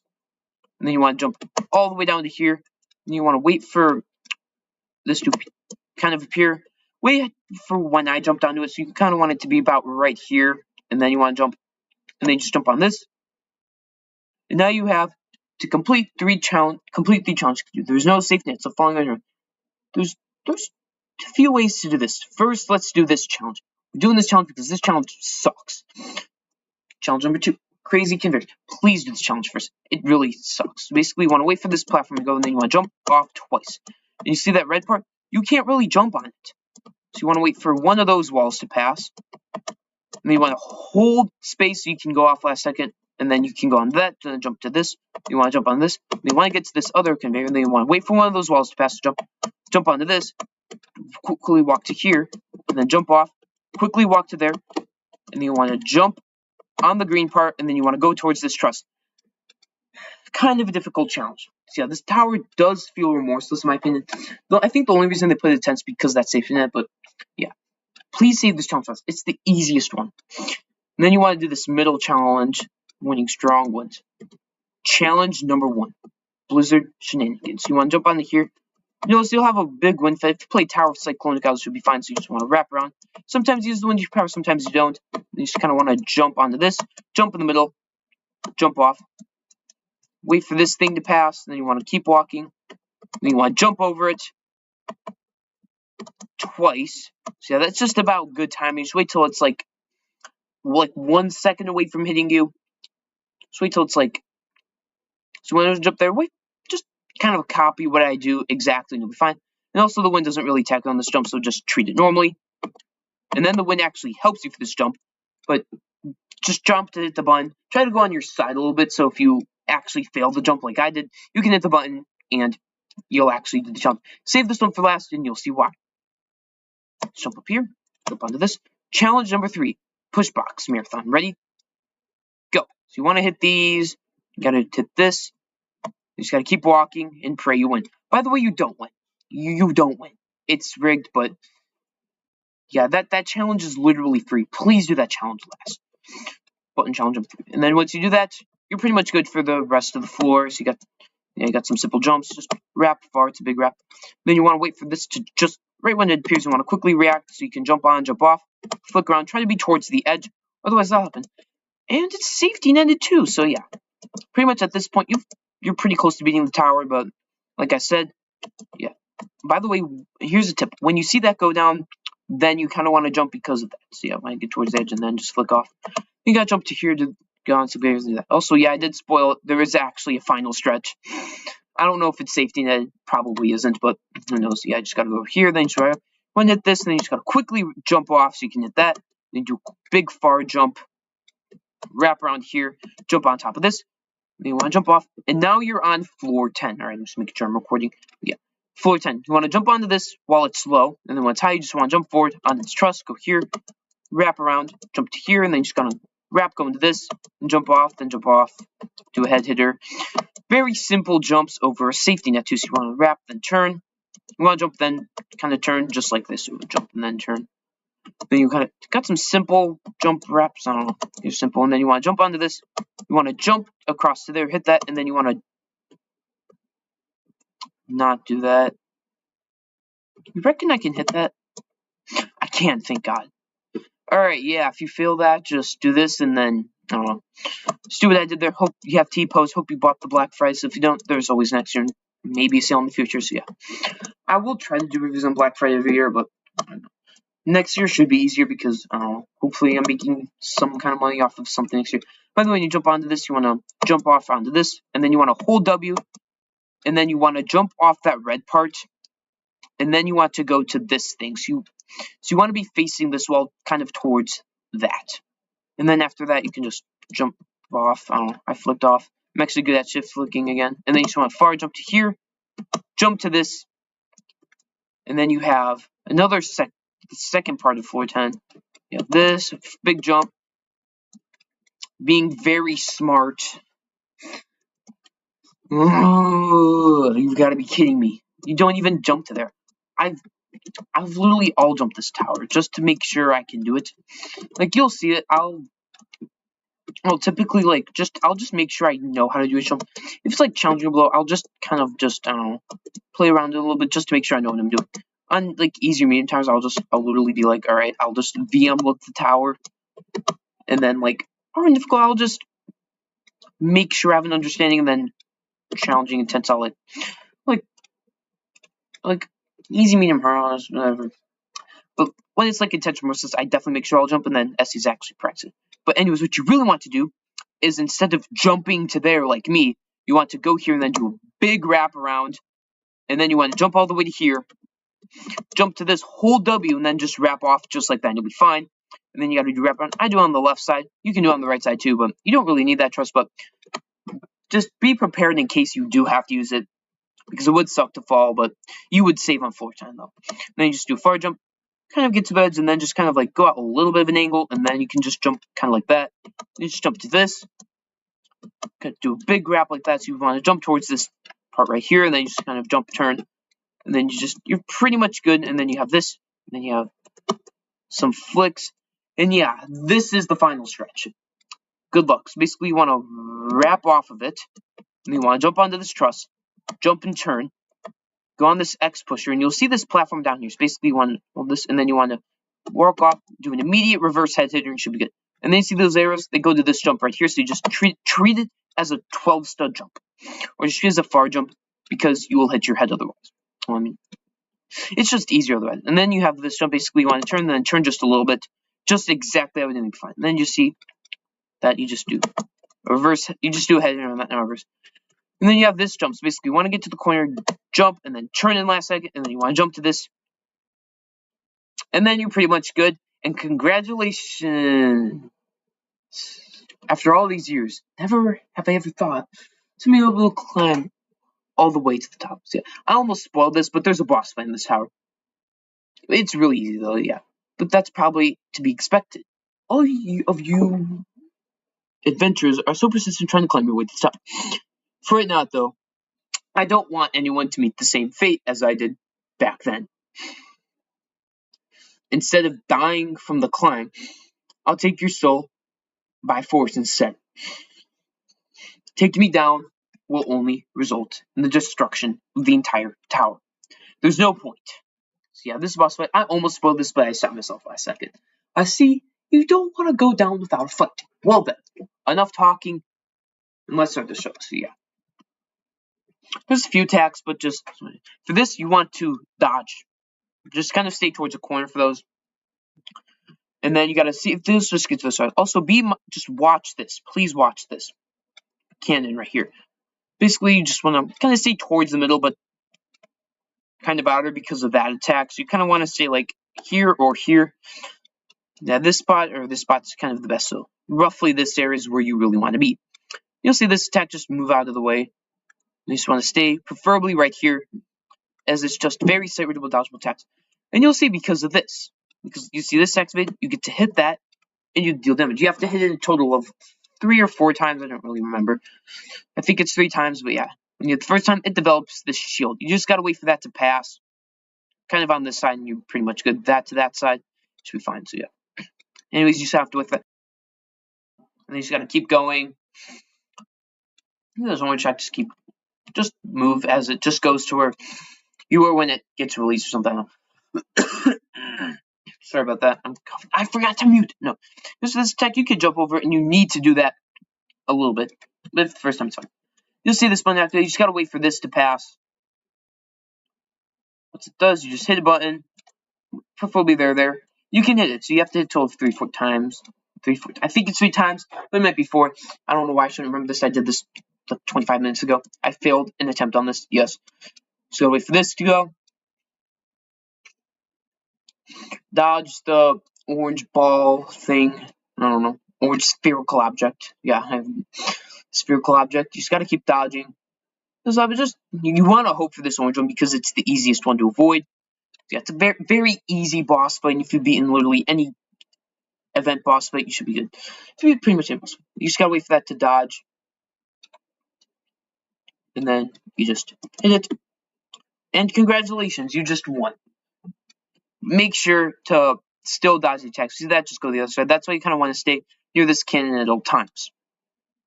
[SPEAKER 1] and then you want to jump all the way down to here, and you want to wait for this to kind of appear. Wait for when I jump onto it, so you kind of want it to be about right here, and then you want to jump, and then you just jump on this, and now you have to complete three challenges. There's no safety net, so falling on your there's a few ways to do this. First, let's do this challenge. We're doing this challenge because this challenge sucks. Challenge number 2, crazy conversion. Please do this challenge first. It really sucks. So basically, you want to wait for this platform to go, and then you want to jump off twice. And you see that red part? You can't really jump on it. So you want to wait for one of those walls to pass. And then you want to hold space so you can go off last second. And then you can go on that, then jump to this. You want to jump on this. Then you want to get to this other conveyor. And then you want to wait for one of those walls to pass to jump onto this. Quickly walk to here. And then jump off. Quickly walk to there. And then you want to jump on the green part. And then you want to go towards this truss. Kind of a difficult challenge. So yeah, this tower does feel remorseless in my opinion. Though I think the only reason they put it tense because that's safety net. But yeah. Please save this challenge fast. It's the easiest one. And then you want to do this middle challenge. Winning strong wins. Challenge number 1. Blizzard Shenanigans. You want to jump onto here. Notice you'll have a big wind effect. If you play Tower of Cyclonic Isles, should be fine. So you just want to wrap around. Sometimes you use the wind power, sometimes you don't. You just kind of want to jump onto this. Jump in the middle. Jump off. Wait for this thing to pass. Then you want to keep walking. Then you want to jump over it. Twice. So yeah, that's just about good timing. Just wait till it's like 1 second away from hitting you. Just wait till it's like, so when I jump there, wait, just kind of copy what I do exactly and you'll be fine. And also the wind doesn't really attack on this jump, so just treat it normally. And then the wind actually helps you for this jump, but just jump to hit the button. Try to go on your side a little bit, so if you actually fail the jump like I did, you can hit the button and you'll actually do the jump. Save this one for last and you'll see why. Let's jump up here, jump onto this. Challenge number 3, push box marathon. Ready? Go. So you want to hit these, you gotta hit this, you just gotta keep walking and pray you win. By the way, you don't win. You don't win. It's rigged, but yeah, that challenge is literally free. Please do that challenge last. Button challenge number 3. And then once you do that, you're pretty much good for the rest of the floor. So you got Yeah, you got some simple jumps. Just wrap far. It's a big wrap. Then you want to wait for this to just right when it appears. You want to quickly react so you can jump on, jump off, flick around. Try to be towards the edge. Otherwise, that'll happen. And it's safety netted too. So yeah, pretty much at this point you're pretty close to beating the tower. But like I said, yeah. By the way, here's a tip. When you see that go down, then you kind of want to jump because of that. So yeah, when I get towards the edge and then just flick off. You gotta jump to here to go on to that. Also, yeah, I did spoil it. There is actually a final stretch. I don't know if it's safety net. It probably isn't, but who knows? Yeah, I just gotta go here, then try when hit this, and then you just gotta quickly jump off so you can hit that. Then do a big far jump, wrap around here, jump on top of this. Then you want to jump off, and now you're on floor 10. All right, I'm just making sure I'm recording. Yeah, floor 10. You want to jump onto this while it's slow, and then when it's high, you just want to jump forward on this truss, go here, wrap around, jump to here, and then you're just gonna wrap, go into this, and jump off, then jump off, do a head hitter. Very simple jumps over a safety net too. So you want to wrap, then turn. You want to jump, then kind of turn, just like this. So jump and then turn. Then you kind of got some simple jump wraps. I don't know, you're simple, and then you want to jump onto this. You want to jump across to there, hit that, and then you want to not do that. You reckon I can hit that? I can, thank God. Alright, yeah, if you feel that, just do this, and then, I don't know. Just do what I did there. Hope you have T-pose. Hope you bought the Black Friday. So if you don't, there's always next year. Maybe a sale in the future, so yeah. I will try to do reviews on Black Friday every year, but next year should be easier because, I don't know, hopefully I'm making some kind of money off of something next year. By the way, when you jump onto this, you want to jump off onto this, and then you want to hold W, and then you want to jump off that red part, and then you want to go to this thing. So you want to be facing this wall kind of towards that. And then after that, you can just jump off. I don't know, I flipped off. I'm actually good at shift flicking again. And then you just want to far jump to here, jump to this, and then you have another the second part of floor 10. You have this big jump, being very smart. You've got to be kidding me. You don't even jump to there. I've literally all jumped this tower just to make sure I can do it. Like, you'll see it. I'll typically, like, I'll just make sure I know how to do a jump. If it's like challenging below, I'll just kind of I don't know, play around it a little bit just to make sure I know what I'm doing. On like easier medium towers, I'll literally be like, all right, I'll just VM look the tower, and then like, on difficult, I'll just make sure I have an understanding, and then challenging intense, I'll like easy medium hard, whatever. But when it's like intense versus, I definitely make sure I'll jump, and then SC's actually practice it. But anyways, what you really want to do is instead of jumping to there like me, you want to go here and then do a big wrap around, and then you want to jump all the way to here, jump to this, hold W, and then just wrap off just like that, and you'll be fine. And then you got to do wrap around. I do it on the left side. You can do it on the right side too, but you don't really need that trust. But just be prepared in case you do have to use it, because it would suck to fall, but you would save on floor 10 though. And then you just do a far jump, kind of get to beds, and then just kind of like go out a little bit of an angle, and then you can just jump kind of like that. You just jump to this, do a big wrap like that. So you want to jump towards this part right here, and then you just kind of jump, turn, and then you're pretty much good. And then you have this, and then you have some flicks, and yeah, this is the final stretch. Good luck. So basically, you want to wrap off of it, and you want to jump onto this truss, jump and turn, go on this X pusher, and you'll see this platform down here. So basically, you want to hold this, and then you want to walk off, do an immediate reverse head hitter, and you should be good. And then you see those arrows, they go to this jump right here, so you just treat it as a 12 stud jump, or just treat it as a far jump, because you will hit your head otherwise. I mean, it's just easier otherwise. And then you have this jump, basically you want to turn, then turn just a little bit, just exactly how it would be fine. And then you see that you just do a reverse, you just do a head hitter on that and reverse. And then you have this jump, so basically you want to get to the corner, jump, and then turn in last second, and then you want to jump to this, and then you're pretty much good. And congratulations! After all these years, never have I ever thought to be able to climb all the way to the top. So yeah, I almost spoiled this, but there's a boss fight in this tower. It's really easy though, yeah. But that's probably to be expected. All of you adventurers are so persistent trying to climb your way to the top. For it not though, I don't want anyone to meet the same fate as I did back then. Instead of dying from the climb, I'll take your soul by force instead. Take me down will only result in the destruction of the entire tower. There's no point. So yeah, this boss fight, I almost spoiled this, but I stopped myself last second. I see you don't want to go down without a fight. Well then, enough talking, and let's start the show. So yeah, there's a few attacks, but just for this, you want to dodge. Just kind of stay towards the corner for those. And then you gotta see if this just gets to the start. Also, just watch this. Please watch this cannon right here. Basically, you just want to kind of stay towards the middle, but kind of outer because of that attack. So you kind of want to stay like here or here. Now this spot or this spot's kind of the best. So roughly this area is where you really want to be. You'll see this attack just move out of the way. You just want to stay preferably right here, as it's just very slight readable dodgeable attacks. And you'll see because of this. Because you see this activate, you get to hit that, and you deal damage. You have to hit it a total of 3 or 4 times. I don't really remember. I think it's 3 times, but yeah. When you hit the first time, it develops this shield. You just gotta wait for that to pass. Kind of on this side, and you're pretty much good. That to that side should be fine. So yeah. Anyways, you just have to with it. And then you just gotta keep going. There's one shot. Just move as it just goes to where you are when it gets released or something. Sorry about that. I forgot to mute. No, this attack you can jump over it, and you need to do that a little bit. But the first time it's fine. You'll see this button after. You just gotta wait for this to pass. Once it does, you just hit a button. Preferably there. You can hit it, so you have to hit a total of 3 or 4 times. 3, 4. I think it's 3 times, but it might be 4. I don't know why I shouldn't remember this. I did this like 25 minutes ago. I failed an attempt on this. Yes. So wait for this to go. Dodge the orange ball thing. I don't know. Orange spherical object. Yeah, I have spherical object. You just gotta keep dodging. So you want to hope for this orange one because it's the easiest one to avoid. Yeah, it's a very, very easy boss fight, and if you've beaten literally any event boss fight, you should be good. So pretty much any boss fight. You just gotta wait for that to dodge. And then you just hit it. And congratulations, you just won. Make sure to still dodge the attacks. See that? Just go to the other side. That's why you kind of want to stay near this cannon at all times.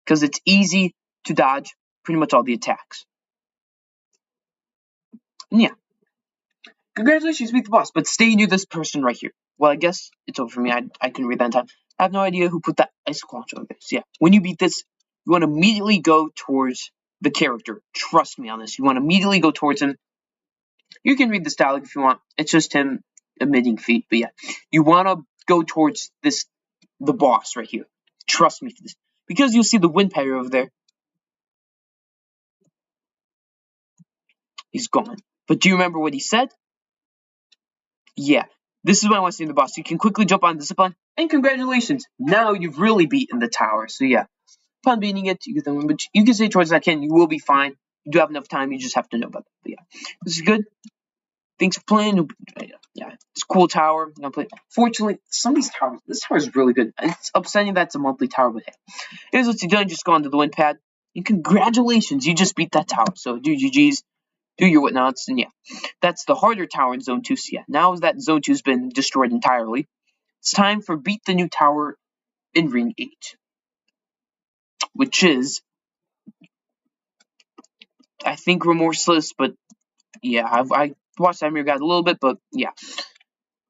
[SPEAKER 1] Because it's easy to dodge pretty much all the attacks. And yeah. Congratulations, beat the boss, but stay near this person right here. Well, I guess it's over for me. I couldn't read that in time. I have no idea who put that icicle launcher over there. So yeah, when you beat this, you want to immediately go towards the character. Trust me on this. You want to immediately go towards him. You can read this dialogue if you want. It's just him emitting feet. But yeah, you want to go towards the boss right here. Trust me for this. Because you'll see the wind pattern over there. He's gone. But do you remember what he said? Yeah. This is when I want to see the boss. You can quickly jump on the zipline. And congratulations. Now you've really beaten the tower. So yeah. Upon beating it, you can stay towards that cannon. You will be fine. You do have enough time. You just have to know about that. But yeah. This is good. Thanks for playing. Yeah, it's a cool tower. I'm gonna play. Fortunately, some of these towers, this tower is really good. It's upsetting that it's a monthly tower, but hey. Here's what you've done. Just go onto the wind pad. And congratulations, you just beat that tower. So do GG's, do your whatnots, and yeah. That's the harder tower in Zone 2. So yeah, now that Zone 2 has been destroyed entirely, it's time for Beat the New Tower in Ring 8. Which is, I think, Remorseless, but yeah, I watched that mirror guide a little bit, but yeah.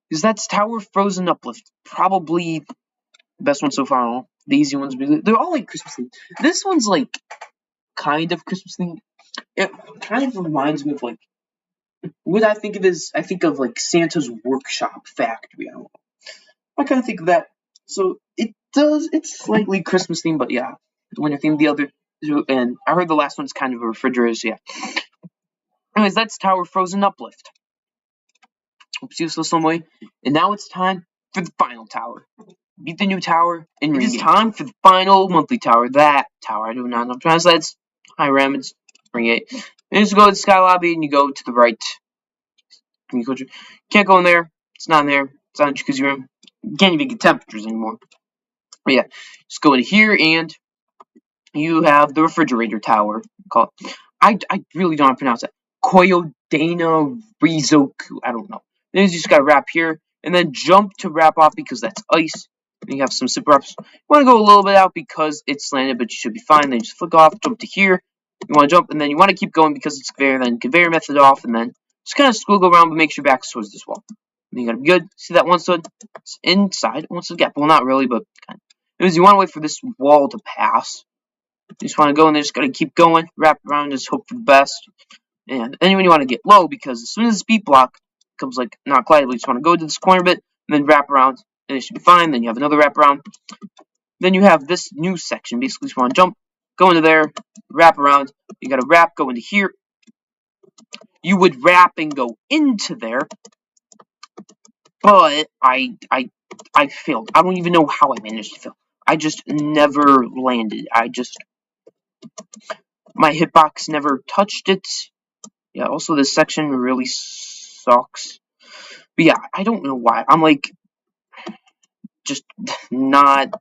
[SPEAKER 1] Because that's Tower of Frozen Uplift. Probably the best one so far. The easy ones, they're all like Christmas themed. This one's like kind of Christmas themed. It kind of reminds me of like what I think of as I think of like Santa's workshop factory. I don't know. I kind of think of that. So it's slightly Christmas themed, but yeah, the winter theme. The other, and I heard the last one's kind of a refrigerator. So yeah. Anyways, that's Tower of Frozen Uplift. Hope you see some way. And now it's time for the final tower. Beat the new tower, and it is time for the final monthly tower. That tower, I do not know. Translates. Hi, Ram. It's Ring 8. And just go to the Sky Lobby, and you go to the right. You can't go in there. It's not in there. It's not in Jacuzzi Room. You can't even get temperatures anymore. But yeah, just go in here, and you have the refrigerator tower. I really don't know how to pronounce it. Koyodana Rizoku. I don't know. Then you just gotta wrap here, and then jump to wrap off because that's ice. And you have some super ups. You want to go a little bit out because it's slanted, but you should be fine. Then just flick off, jump to here, You want to jump, and then you want to keep going because it's conveyor, then conveyor method off, and then just kind of squiggle around, but make sure your back's towards this wall. And you gotta be good. See that one stood? It's inside. What's the gap? Well, not really, but kind of. Anyways, you want to wait for this wall to pass. You just want to go, and then just gotta keep going, wrap around, just hope for the best. And then when you want to get low, because as soon as this beat block comes like not collidable, you just want to go to this corner bit, and then wrap around, and it should be fine. Then you have another wrap around. Then you have this new section. Basically, you just want to jump, go into there, wrap around. You gotta wrap, go into here. You would wrap and go into there, but I failed. I don't even know how I managed to fail. I just never landed. My hitbox never touched it. Yeah, also this section really sucks. But yeah, I don't know why. I'm like just not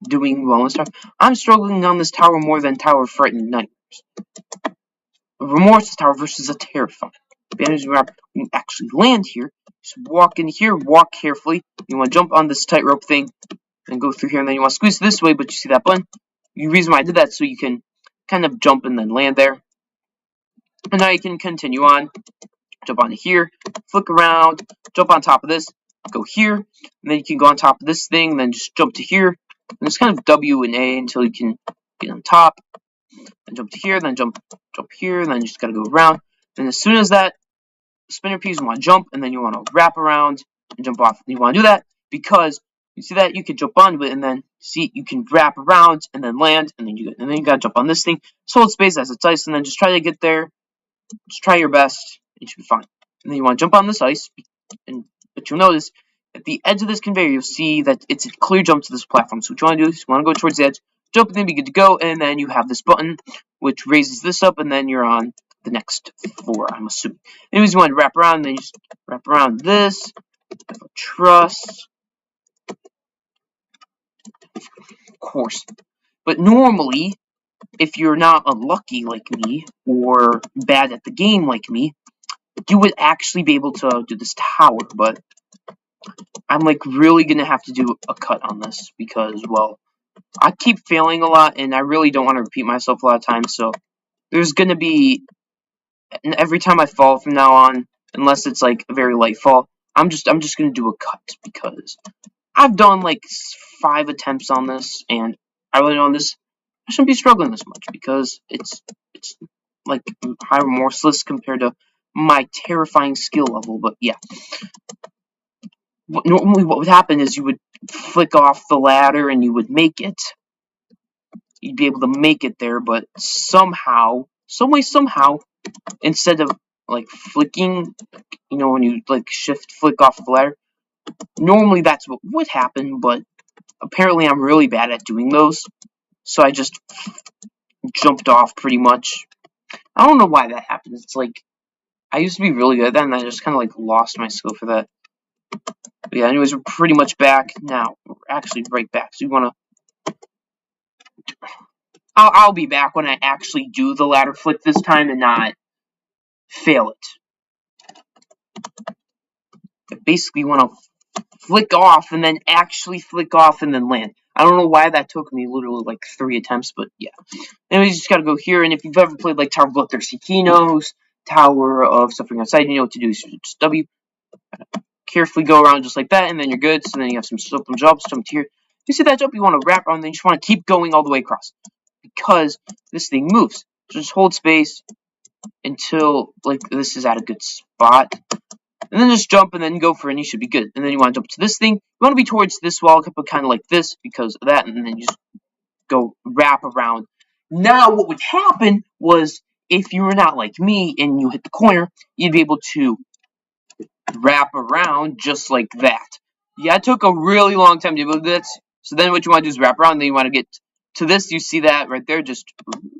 [SPEAKER 1] doing well in this tower. I'm struggling on this tower more than Tower of Frightened Nightmares. Remorse Tower versus a Terrifying. Advantage when you actually land here. Just walk in here, walk carefully. You want to jump on this tightrope thing and go through here, and then you want to squeeze this way, but you see that button? The reason why I did that so you can kind of jump and then land there. And now you can continue on. Jump onto here, flick around, jump on top of this, go here, and then you can go on top of this thing, and then just jump to here. And it's kind of W and A until you can get on top. Then jump to here, then jump here, and then you just gotta go around. And as soon as that spinner piece, you want to jump, and then you want to wrap around and jump off. And you want to do that because you see that you can jump onto it, and then see you can wrap around and then land, and then you gotta jump on this thing. Just hold space as it's ice, and then just try to get there. Just try your best. You should be fine. And then you want to jump on this ice, but you'll notice at the edge of this conveyor, you'll see that it's a clear jump to this platform. So what you want to do is you want to go towards the edge, jump, and then be good to go. And then you have this button, which raises this up, and then you're on the next floor, I'm assuming. Anyways, you want to wrap around, and then you just wrap around this. Trust. Of course. But normally, if you're not unlucky like me, or bad at the game like me, you would actually be able to do this tower, but I'm like really gonna have to do a cut on this because, well, I keep failing a lot and I really don't want to repeat myself a lot of times, so there's gonna be, every time I fall from now on, unless it's like a very light fall, I'm just gonna do a cut because I've done like 5 attempts on this and I really know this I shouldn't be struggling this much because it's like high remorseless compared to my terrifying skill level, but yeah. Normally what would happen is you would flick off the ladder and you would make it. You'd be able to make it there, but somehow, somehow, instead of like flicking, you know, when you like shift flick off the ladder, normally that's what would happen, but apparently I'm really bad at doing those, so I just jumped off pretty much. I don't know why that happens. It's like I used to be really good at that, and I just kind of like lost my skill for that. But yeah, anyways, we're pretty much back now. We're actually right back. So you want to... I'll be back when I actually do the ladder flick this time and not fail it. I basically want to flick off and then actually flick off and then land. I don't know why that took me literally like 3 attempts, but yeah. Anyways, you just gotta go here, and if you've ever played like Tower of Uplift, Kinos, Tower of Suffering Outside, you know what to do. So just W, carefully go around just like that, and then you're good. So then you have some simple jumps, jump here. You see that jump, you want to wrap around, then you just want to keep going all the way across because this thing moves. So just hold space until like this is at a good spot, and then just jump and then go for it, and you should be good. And then you want to jump to this thing. You want to be towards this wall, kind of like this because of that, and then you just go wrap around. Now, what would happen was if you were not like me and you hit the corner, you'd be able to wrap around just like that. Yeah, it took a really long time to do this. So then what you want to do is wrap around. Then you want to get to this. You see that right there. Just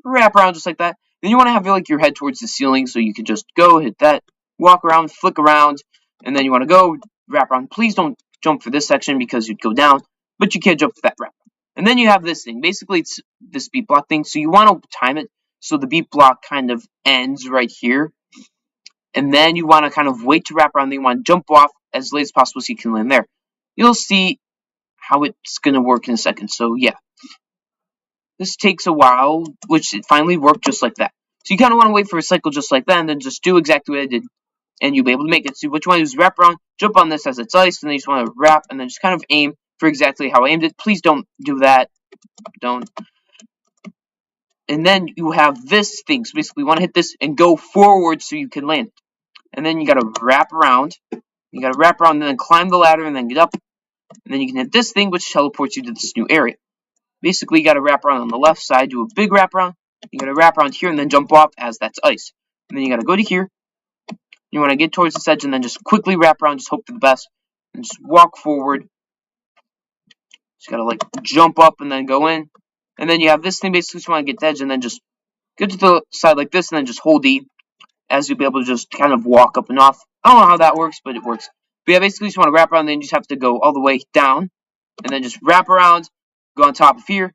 [SPEAKER 1] wrap around just like that. Then you want to have like your head towards the ceiling so you can just go hit that, walk around, flick around, and then you want to go wrap around. Please don't jump for this section because you'd go down, but you can't jump for that wrap. And then you have this thing. Basically, it's this beat block thing. So you want to time it so the beat block kind of ends right here. And then you want to kind of wait to wrap around. Then you want to jump off as late as possible so you can land there. You'll see how it's going to work in a second. So yeah, this takes a while, which it finally worked just like that. So you kind of want to wait for a cycle just like that, and then just do exactly what I did, and you'll be able to make it. So what you want to do is wrap around, jump on this as it's ice, and then you just want to wrap, and then just kind of aim for exactly how I aimed it. Please don't do that. Don't. And then you have this thing. So basically, you want to hit this and go forward so you can land. And then you got to wrap around. You got to wrap around and then climb the ladder and then get up. And then you can hit this thing, which teleports you to this new area. Basically, you got to wrap around on the left side, do a big wrap around. You got to wrap around here and then jump off as that's ice. And then you got to go to here. You want to get towards this edge and then just quickly wrap around, just hope for the best. And just walk forward. Just got to like jump up and then go in. And then you have this thing, basically, just want to get the edge and then just get to the side like this and then just hold E, as you'll be able to just kind of walk up and off. I don't know how that works, but it works. But yeah, basically, you just want to wrap around, and then you just have to go all the way down, and then just wrap around, go on top of here,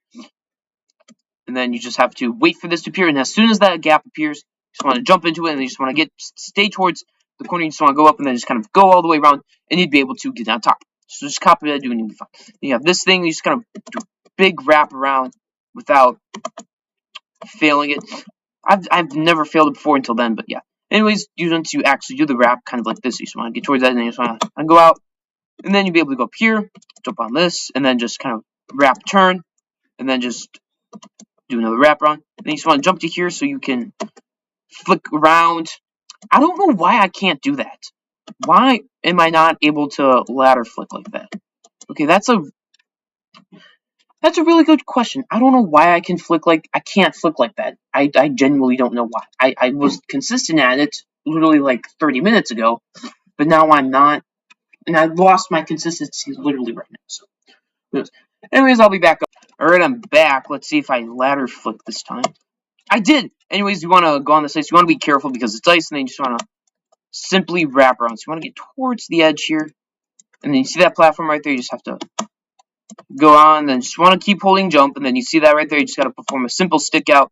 [SPEAKER 1] and then you just have to wait for this to appear, and as soon as that gap appears, you just want to jump into it, and then you just want to stay towards the corner, you just want to go up, and then just kind of go all the way around, and you'd be able to get on top. So just copy that, do it, and you'll be fine. Then you have this thing, you just kind of do a big wrap around without failing it. I've never failed it before until then, but yeah. Anyways, once you actually do the wrap, kind of like this, you just want to get towards that, and then you just want to go out, and then you'll be able to go up here, jump on this, and then just kind of wrap turn, and then just do another wrap around. And then you just want to jump to here so you can flick around. I don't know why I can't do that. Why am I not able to ladder flick like that? Okay, that's a really good question. I don't know why I can't flick like that. I genuinely don't know why. I was consistent at it literally like 30 minutes ago, but now I'm not, and I've lost my consistency literally right now. So, anyways, I'll be back up. Alright, I'm back. Let's see if I ladder flick this time. I did! Anyways, you want to go on this ice. You want to be careful because it's ice, and then you just want to simply wrap around. So you want to get towards the edge here, and then you see that platform right there. You just have to go on, then just want to keep holding jump, and then you see that right there, you just got to perform a simple stick out,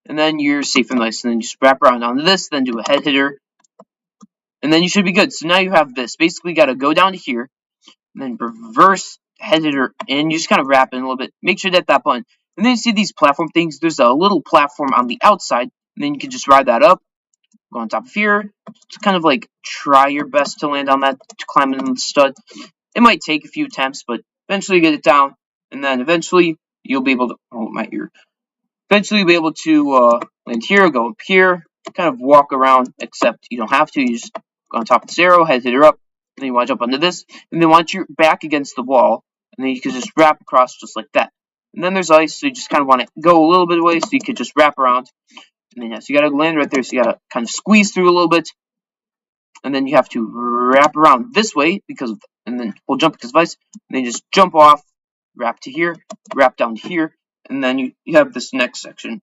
[SPEAKER 1] and then you're safe and nice, and then you just wrap around onto this, then do a head hitter, and then you should be good. So now you have this. Basically, you got to go down to here, and then reverse head hitter, and you just kind of wrap in a little bit. Make sure to hit that button. And then you see these platform things. There's a little platform on the outside, and then you can just ride that up, go on top of here, just kind of like try your best to land on that, to climb in the stud. It might take a few attempts, but eventually you get it down, and then eventually you'll be able to, oh my ear, eventually you'll be able to land here, go up here, kind of walk around, except you don't have to, you just go on top of this arrow, head hitter up, and then you want to jump onto this, and then once you're back against the wall, and then you can just wrap across just like that. And then there's ice, so you just kind of want to go a little bit away, so you can just wrap around, and then yeah, so you got to land right there, so you got to kind of squeeze through a little bit, and then you have to wrap around this way, and then hold jump because of ice, and then just jump off, wrap to here, wrap down here, and then you have this next section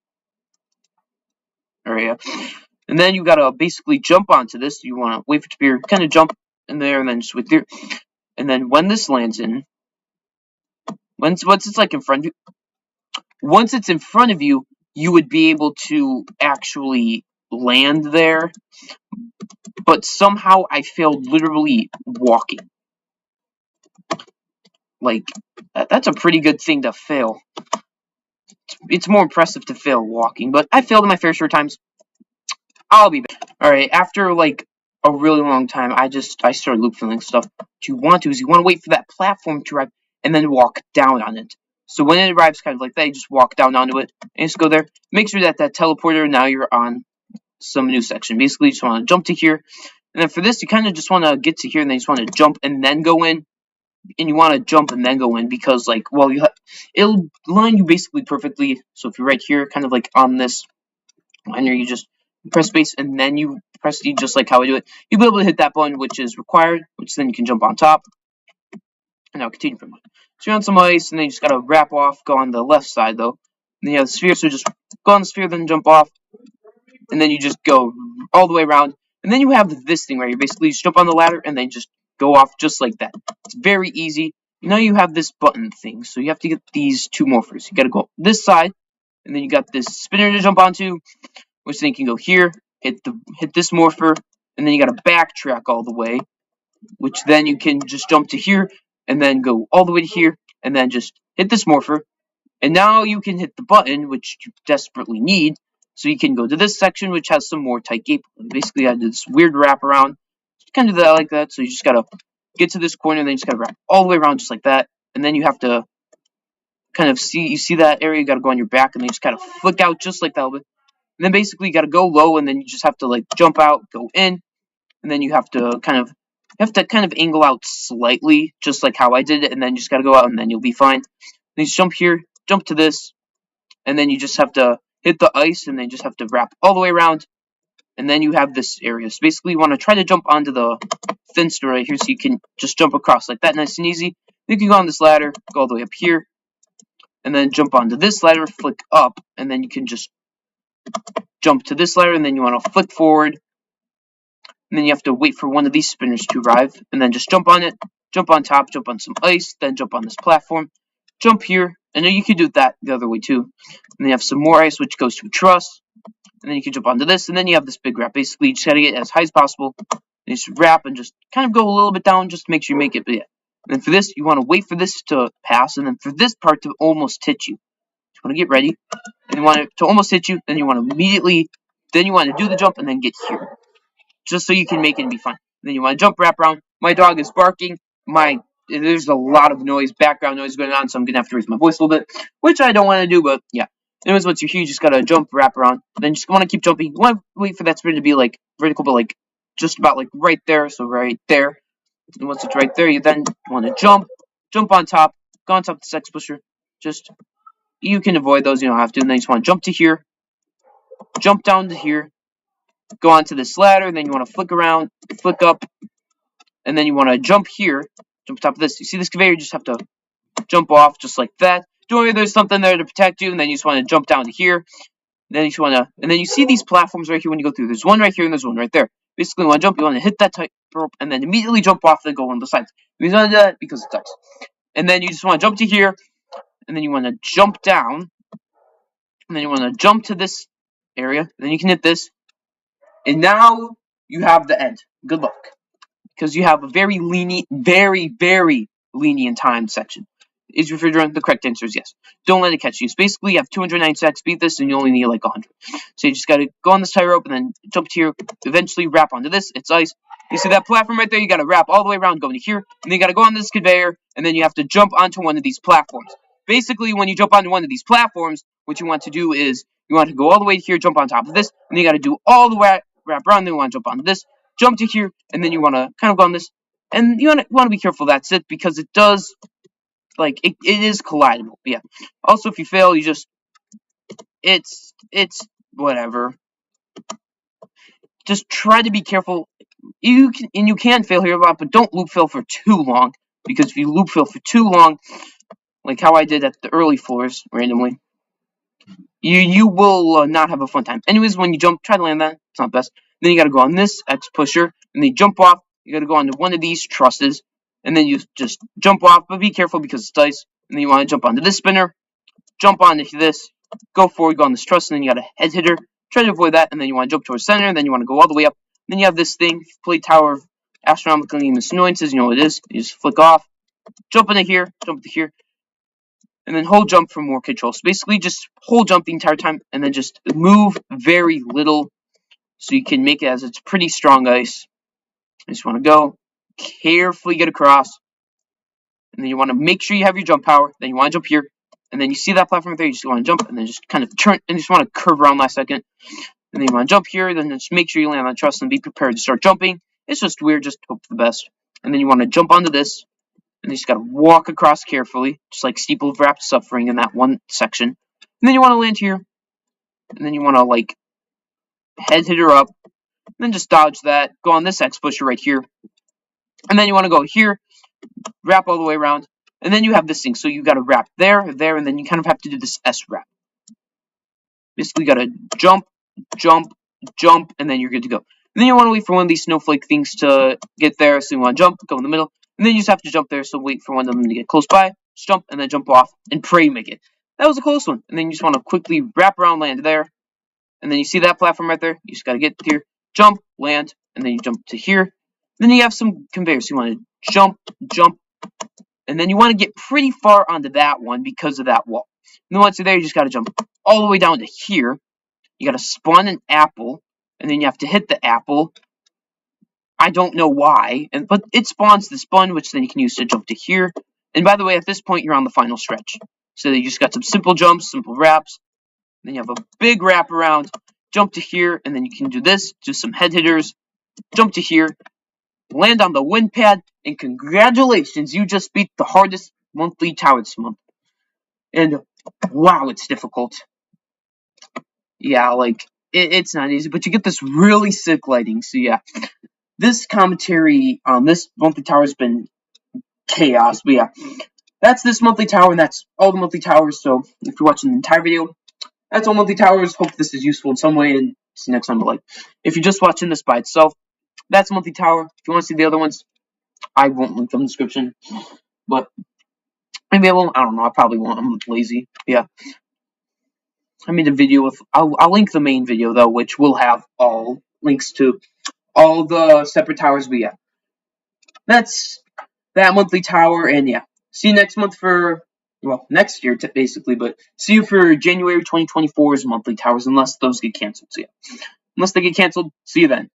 [SPEAKER 1] area. And then you gotta basically jump onto this. You wanna wait for it to be kind of jump in there and then just wait there. And then when this lands in, once it's like in front of you, once it's in front of you, you would be able to actually land there. But somehow I failed literally walking. Like, that's a pretty good thing to fail. It's more impressive to fail walking, but I failed in my fair share of times. I'll be back. Alright, after like a really long time, I started loop filling stuff. What you want to wait for that platform to arrive and then walk down on it. So when it arrives kind of like that, you just walk down onto it and just go there. Make sure that teleporter, now you're on some new section. Basically, you just want to jump to here. And then for this, you kind of just want to get to here and then you just want to jump and then go in. And you want to jump and then go in because, like, well, it'll line you basically perfectly. So if you're right here, kind of like on this liner, you just press space and then you press D just like how I do it. You'll be able to hit that button, which is required, which then you can jump on top. And now continue from there. So you're on some ice, and then you just gotta wrap off, go on the left side though. And then you have the sphere, so just go on the sphere, then jump off, and then you just go all the way around. And then you have this thing where you basically just jump on the ladder and then just go off just like that. It's very easy. Now you have this button thing, so you have to get these two morphers. You gotta go this side, and then you got this spinner to jump onto, which then you can go here, hit this morpher, and then you gotta backtrack all the way, which then you can just jump to here, and then go all the way to here, and then just hit this morpher, and now you can hit the button, which you desperately need, So you can go to this section, which has some more tight gate. Basically, I did this weird wraparound. Kind of do that like that. So you just gotta get to this corner, and then you just gotta wrap all the way around just like that. And then you have to kind of see that area. You gotta go on your back, and then you just gotta flick out just like that. And then basically you gotta go low, and then you just have to like jump out, go in, and then you have to kind of angle out slightly, just like how I did it, and then you just gotta go out, and then you'll be fine. Then you just jump here, jump to this, and then you just have to hit the ice, and then you just have to wrap all the way around, and then you have this area. So basically you want to try to jump onto the fence right here so you can just jump across like that, nice and easy. Then you can go on this ladder, go all the way up here, and then jump onto this ladder, flick up, and then you can just jump to this ladder, and then you want to flick forward, and then you have to wait for one of these spinners to arrive, and then just jump on it, jump on top, jump on some ice, then jump on this platform, jump here, and then you can do that the other way too. And then you have some more ice, which goes to a truss, and then you can jump onto this, and then you have this big wrap. Basically, you just gotta get as high as possible, and just wrap and just kind of go a little bit down just to make sure you make it. But yeah. And then for this, you want to wait for this to pass, and then for this part to almost hit you. You want to get ready, and you want it to almost hit you, then you want to then you want to do the jump, and then get here. Just so you can make it and be fine. Then you want to jump, wrap around. My dog is barking. There's a lot of noise, background noise going on, so I'm gonna have to raise my voice a little bit, which I don't want to do, but yeah. Anyways, once you're here, you just gotta jump, wrap around. Then you just want to keep jumping. You want to wait for that spin to be like vertical, but like just about like right there. So right there. And once it's right there, you then want to jump on top, go on top of the sex pusher. Just you can avoid those, you don't have to. And then you just want to jump to here, jump down to here, go onto this ladder. And then you want to flick around, flick up, and then you want to jump here, jump on top of this. You see this conveyor? You just have to jump off just like that. Don't worry, there's something there to protect you. And then you just want to jump down to here. Then you just want to, and then you see these platforms right here when you go through. There's one right here and there's one right there. Basically, when you want to jump, you want to hit that tight rope and then immediately jump off and go on the sides. You want to do that because it's ice. And then you just want to jump to here, and then you want to jump down, and then you want to jump to this area. And then you can hit this, and now you have the end. Good luck, because you have a very very lenient time section. Is refrigerant the correct answer? Is yes. Don't let it catch you. So basically, you have 209 seconds to beat this, and you only need like 100. So you just gotta go on this tightrope and then jump to here. Eventually, wrap onto this. It's ice. You see that platform right there? You gotta wrap all the way around, go into here, and then you gotta go on this conveyor, and then you have to jump onto one of these platforms. Basically, when you jump onto one of these platforms, what you want to do is you want to go all the way here, jump on top of this, and then you gotta do all the way wrap around. Then you want to jump onto this, jump to here, and then you want to kind of go on this, and you want to be careful. That's it, because it does. Like, it is collidable. But yeah. Also, if you fail, you just, it's whatever. Just try to be careful. You can fail here a lot, but don't loop fail for too long. Because if you loop fail for too long, like how I did at the early floors, randomly, you will not have a fun time. Anyways, when you jump, try to land that. It's not best. Then you gotta go on this X pusher, and then you jump off. You gotta go onto one of these trusses, and then you just jump off, but be careful because it's ice. And then you want to jump onto this spinner, jump onto this, go forward, go on this truss, and then you got a head hitter. Try to avoid that, and then you want to jump towards center, and then you want to go all the way up. And then you have this thing, play Tower of Astronomical Annoyances, you know what it is. You just flick off, jump into here, jump to here, and then hold jump for more control. So basically, just hold jump the entire time, and then just move very little, so you can make it as it's pretty strong ice. You just want to go, carefully get across, and then you want to make sure you have your jump power. Then you want to jump here, and then you see that platform there. You just want to jump, and then just kind of turn, and you just want to curve around last second. And then you want to jump here, then just make sure you land on the truss and be prepared to start jumping. It's just weird, just hope for the best. And then you want to jump onto this, and you just got to walk across carefully, just like Steeple of Wrapped Suffering in that one section. And then you want to land here, and then you want to like head hitter up, and then just dodge that. Go on this X pusher right here, and then you want to go here, wrap all the way around, and then you have this thing. So you got to wrap there, and then you kind of have to do this S wrap. Basically, you got to jump, jump, jump, and then you're good to go. And then you want to wait for one of these snowflake things to get there. So you want to jump, go in the middle, and then you just have to jump there. So wait for one of them to get close by, just jump, and then jump off, and pray you make it. That was a close one. And then you just want to quickly wrap around, land there, and then you see that platform right there. You just got to get here, jump, land, and then you jump to here. Then you have some conveyors. So you want to jump, jump, and then you want to get pretty far onto that one because of that wall. And then once you're there, you just got to jump all the way down to here. You gotta spawn an apple, and then you have to hit the apple. I don't know why, but it spawns this bun, which then you can use to jump to here. And by the way, at this point, you're on the final stretch. So you just got some simple jumps, simple wraps. Then you have a big wrap around, jump to here, and then you can do this, do some head hitters, jump to here, land on the wind pad, and congratulations, you just beat the hardest monthly tower this month. And wow, it's difficult. Yeah, like, it's not easy, but you get this really sick lighting. So yeah, this commentary on this monthly tower has been chaos. But yeah, that's this monthly tower, and that's all the monthly towers. So if you're watching the entire video, that's all monthly towers. Hope this is useful in some way, and see you next time. But like, if you're just watching this by itself, that's monthly tower. If you want to see the other ones, I won't link them in the description. But maybe I won't. I don't know. I probably won't. I'm lazy. Yeah. I made a video with. I'll link the main video though, which will have all links to all the separate towers. But yeah, that's that monthly tower, and yeah, see you next month for next year basically. But see you for January 2024's monthly towers, unless those get canceled. So yeah, unless they get canceled, see you then.